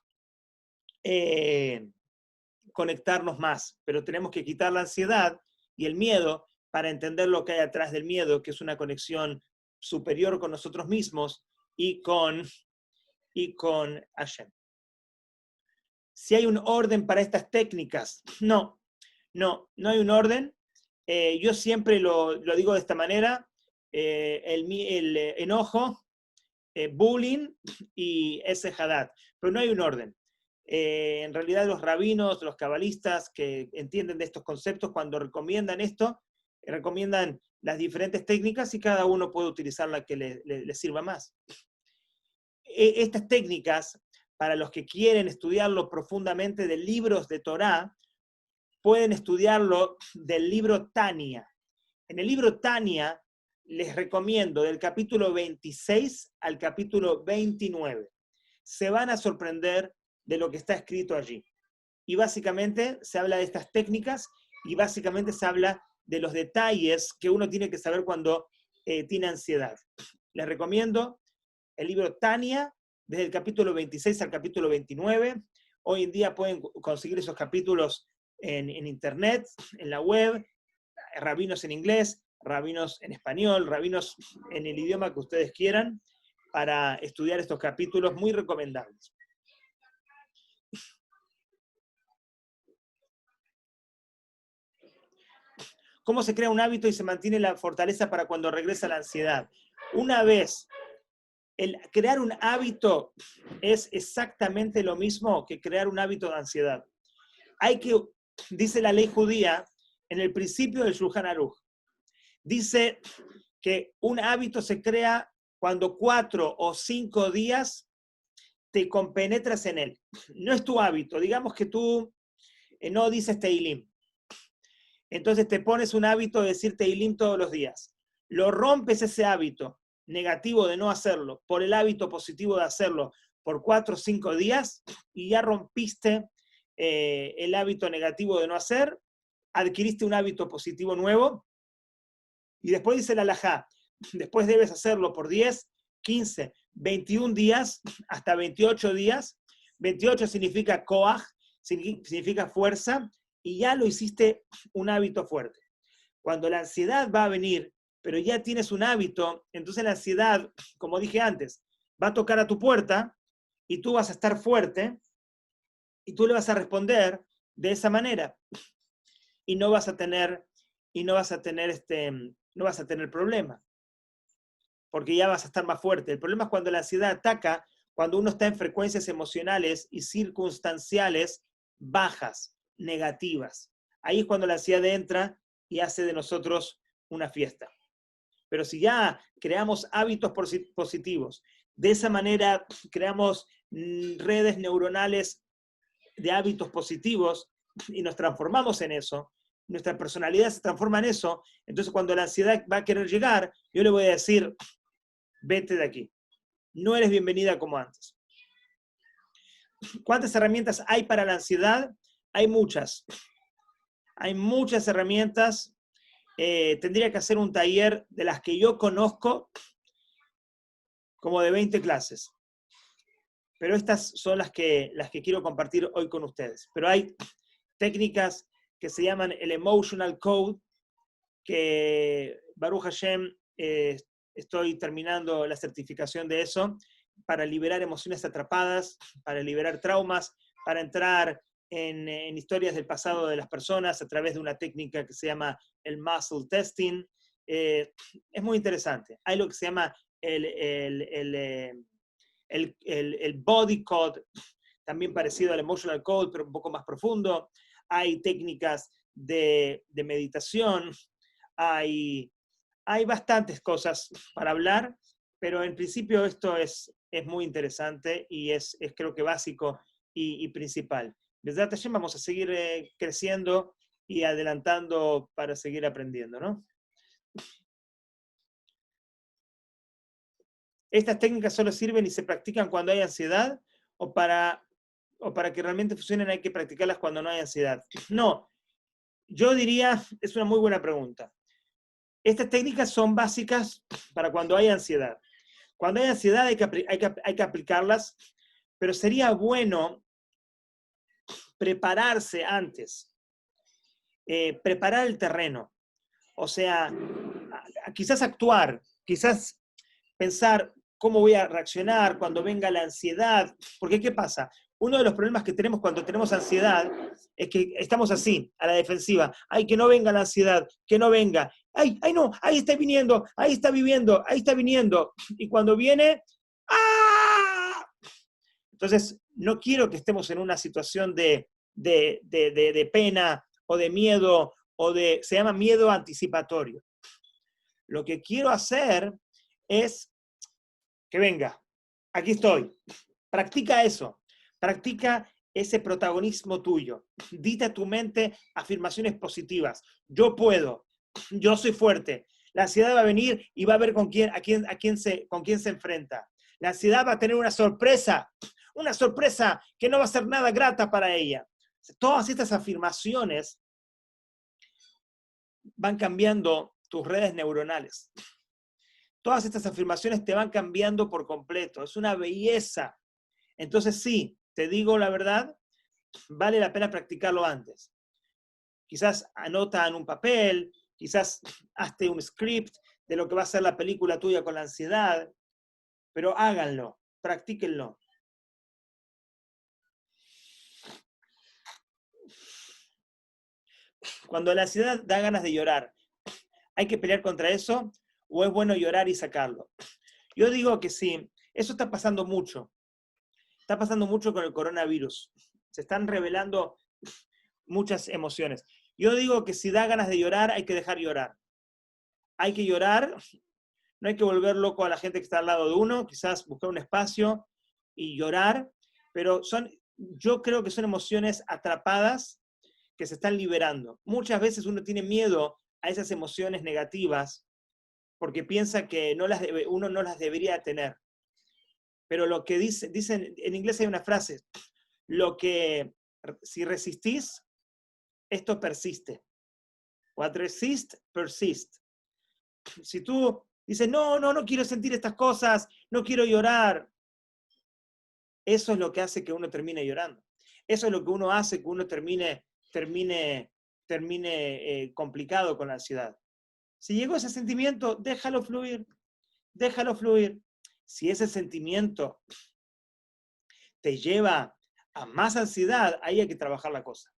conectarnos más, pero tenemos que quitar la ansiedad y el miedo para entender lo que hay atrás del miedo, que es una conexión superior con nosotros mismos y con Hashem. Si hay un orden para estas técnicas, no hay un orden. Yo siempre lo digo de esta manera, el enojo, bullying y ese hadat, pero no hay un orden. En realidad los rabinos, los cabalistas que entienden de estos conceptos, cuando recomiendan esto, recomiendan las diferentes técnicas y cada uno puede utilizar la que le sirva más. Estas técnicas, para los que quieren estudiarlo profundamente de libros de Torá, pueden estudiarlo del libro Tania. En el libro Tania les recomiendo del capítulo 26 al capítulo 29. Se van a sorprender de lo que está escrito allí. Y básicamente se habla de estas técnicas y básicamente se habla de los detalles que uno tiene que saber cuando tiene ansiedad. Les recomiendo el libro Tania, desde el capítulo 26 al capítulo 29. Hoy en día pueden conseguir esos capítulos en internet, en la web, rabinos en inglés, rabinos en español, rabinos en el idioma que ustedes quieran. para estudiar estos capítulos, muy recomendables. ¿Cómo se crea un hábito y se mantiene la fortaleza para cuando regresa la ansiedad? Una vez, el crear un hábito es exactamente lo mismo que crear un hábito de ansiedad. Dice la ley judía, en el principio del Shulchan Aruch, dice que un hábito se crea cuando 4 o 5 días te compenetras en él. No es tu hábito. Digamos que tú no dices Teilim. Entonces te pones un hábito de decir Teilim todos los días. Lo rompes ese hábito negativo de no hacerlo por el hábito positivo de hacerlo por 4 o 5 días y ya rompiste el hábito negativo de no hacer, adquiriste un hábito positivo nuevo y después dice la halajá, después debes hacerlo por 10, 15, 21 días, hasta 28 días. 28 significa koach, significa fuerza, y ya lo hiciste un hábito fuerte. Cuando la ansiedad va a venir, pero ya tienes un hábito, entonces la ansiedad, como dije antes, va a tocar a tu puerta y tú vas a estar fuerte y tú le vas a responder de esa manera y no vas a tener problema, porque ya vas a estar más fuerte. El problema es cuando la ansiedad ataca, cuando uno está en frecuencias emocionales y circunstanciales bajas, negativas. Ahí es cuando la ansiedad entra y hace de nosotros una fiesta. Pero si ya creamos hábitos positivos, de esa manera creamos redes neuronales de hábitos positivos y nos transformamos en eso, nuestra personalidad se transforma en eso, entonces cuando la ansiedad va a querer llegar, yo le voy a decir, vete de aquí, no eres bienvenida como antes. ¿Cuántas herramientas hay para la ansiedad? Hay muchas herramientas. Tendría que hacer un taller de las que yo conozco, como de 20 clases. Pero estas son las que quiero compartir hoy con ustedes. Pero hay técnicas que se llaman el Emotional Code, que Baruch Hashem, estoy terminando la certificación de eso, para liberar emociones atrapadas, para liberar traumas, para entrar en historias del pasado de las personas a través de una técnica que se llama el muscle testing. Es muy interesante. Hay lo que se llama el body code, también parecido al emotional code, pero un poco más profundo. Hay técnicas de meditación, hay bastantes cosas para hablar, pero en principio esto es muy interesante y es creo que básico y principal. Desde Hashem vamos a seguir creciendo y adelantando para seguir aprendiendo, ¿no? ¿Estas técnicas solo sirven y se practican cuando hay ansiedad o para que realmente funcionen hay que practicarlas cuando no hay ansiedad? No, yo diría, es una muy buena pregunta. Estas técnicas son básicas para cuando hay ansiedad. Cuando hay ansiedad hay que aplicarlas, pero sería bueno prepararse antes, preparar el terreno. O sea, quizás actuar, quizás pensar cómo voy a reaccionar cuando venga la ansiedad. Porque ¿qué pasa? Uno de los problemas que tenemos cuando tenemos ansiedad es que estamos así, a la defensiva. Ay, que no venga la ansiedad, que no venga. Ay, no, ahí está viniendo, ahí está viviendo, ahí está viniendo. Y cuando viene, ¡ah! Entonces, no quiero que estemos en una situación de pena o de miedo, se llama miedo anticipatorio. Lo que quiero hacer es que venga, aquí estoy. Practica eso, practica ese protagonismo tuyo. Dite a tu mente afirmaciones positivas. Yo puedo, yo soy fuerte. La ansiedad va a venir y va a ver con quién se enfrenta. La ansiedad va a tener una sorpresa que no va a ser nada grata para ella. Todas estas afirmaciones van cambiando tus redes neuronales. Todas estas afirmaciones te van cambiando por completo. Es una belleza. Entonces sí, te digo la verdad, vale la pena practicarlo antes. Quizás anota en un papel, quizás hazte un script de lo que va a ser la película tuya con la ansiedad. pero háganlo, practíquenlo. Cuando la ansiedad da ganas de llorar, ¿hay que pelear contra eso o es bueno llorar y sacarlo? Yo digo que sí, eso está pasando mucho. Está pasando mucho con el coronavirus. Se están revelando muchas emociones. Yo digo que si da ganas de llorar, hay que dejar llorar. Hay que llorar, no hay que volver loco a la gente que está al lado de uno, quizás buscar un espacio y llorar, pero yo creo que son emociones atrapadas que se están liberando. Muchas veces uno tiene miedo a esas emociones negativas porque piensa que uno no las debería tener. Pero lo que dicen, en inglés hay una frase, si resistís, esto persiste. What resist, persist. Si tú dices, no quiero sentir estas cosas, no quiero llorar, eso es lo que hace que uno termine llorando. Eso es lo que uno hace que uno termine complicado con la ansiedad. Si llegó ese sentimiento, déjalo fluir, déjalo fluir. Si ese sentimiento te lleva a más ansiedad, ahí hay que trabajar la cosa.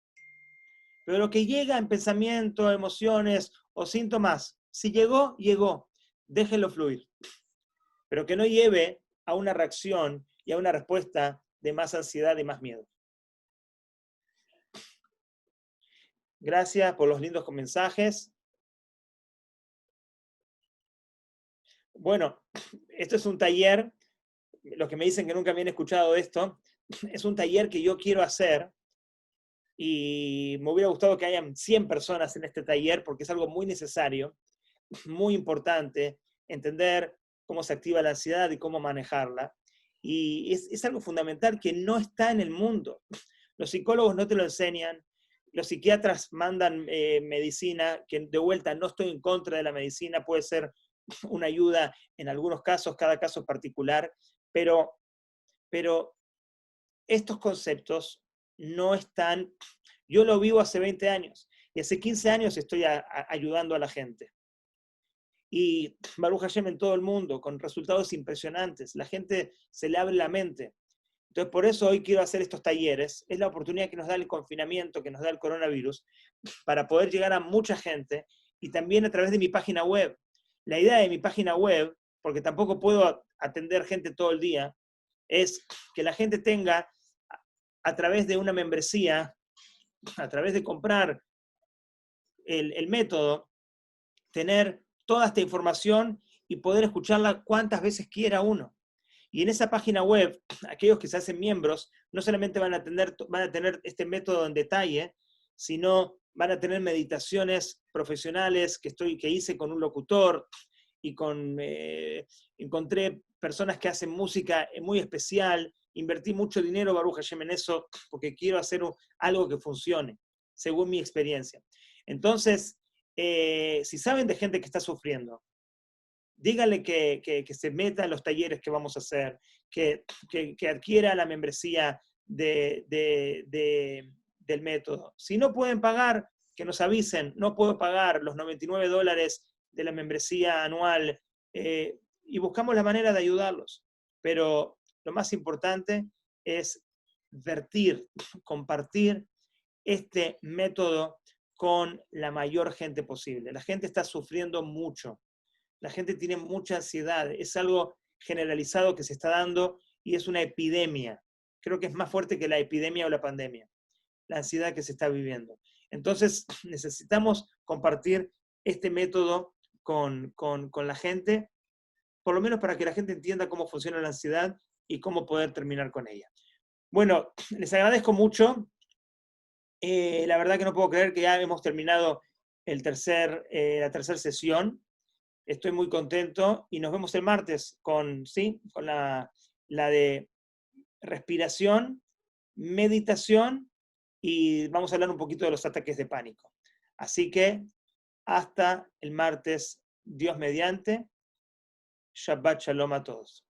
Pero lo que llega en pensamiento, emociones o síntomas, si llegó, llegó, déjelo fluir. Pero que no lleve a una reacción y a una respuesta de más ansiedad y más miedo. Gracias por los lindos mensajes. Bueno, esto es un taller, los que me dicen que nunca habían escuchado esto, es un taller que yo quiero hacer y me hubiera gustado que hayan 100 personas en este taller porque es algo muy necesario, muy importante, entender cómo se activa la ansiedad y cómo manejarla. Y es algo fundamental que no está en el mundo. Los psicólogos no te lo enseñan, los psiquiatras mandan medicina, que de vuelta no estoy en contra de la medicina, puede ser una ayuda en algunos casos, cada caso es particular, pero estos conceptos no están, yo lo vivo hace 20 años y hace 15 años estoy ayudando a la gente. Y Baruch Hashem en todo el mundo, con resultados impresionantes, la gente se le abre la mente. Entonces, por eso hoy quiero hacer estos talleres. Es la oportunidad que nos da el confinamiento, que nos da el coronavirus, para poder llegar a mucha gente y también a través de mi página web. La idea de mi página web, porque tampoco puedo atender gente todo el día, es que la gente tenga, a través de una membresía, a través de comprar el método, tener toda esta información y poder escucharla cuantas veces quiera uno. Y en esa página web, aquellos que se hacen miembros, no solamente van a tener este método en detalle, sino van a tener meditaciones profesionales que hice con un locutor y encontré personas que hacen música muy especial, invertí mucho dinero, Baruch Hashem, en eso, porque quiero hacer algo que funcione, según mi experiencia. Entonces, si saben de gente que está sufriendo, díganle que se meta en los talleres que vamos a hacer, que adquiera la membresía del método. Si no pueden pagar, que nos avisen, no puedo pagar los $99 de la membresía anual, y buscamos la manera de ayudarlos. Pero lo más importante es compartir este método con la mayor gente posible. La gente está sufriendo mucho. La gente tiene mucha ansiedad. Es algo generalizado que se está dando y es una epidemia. Creo que es más fuerte que la epidemia o la pandemia, la ansiedad que se está viviendo. Entonces, necesitamos compartir este método con la gente, por lo menos para que la gente entienda cómo funciona la ansiedad y cómo poder terminar con ella. Bueno, les agradezco mucho. La verdad que no puedo creer que ya hemos terminado la tercera sesión. Estoy muy contento y nos vemos el martes con la de respiración, meditación y vamos a hablar un poquito de los ataques de pánico. Así que hasta el martes, Dios mediante. Shabbat Shalom a todos.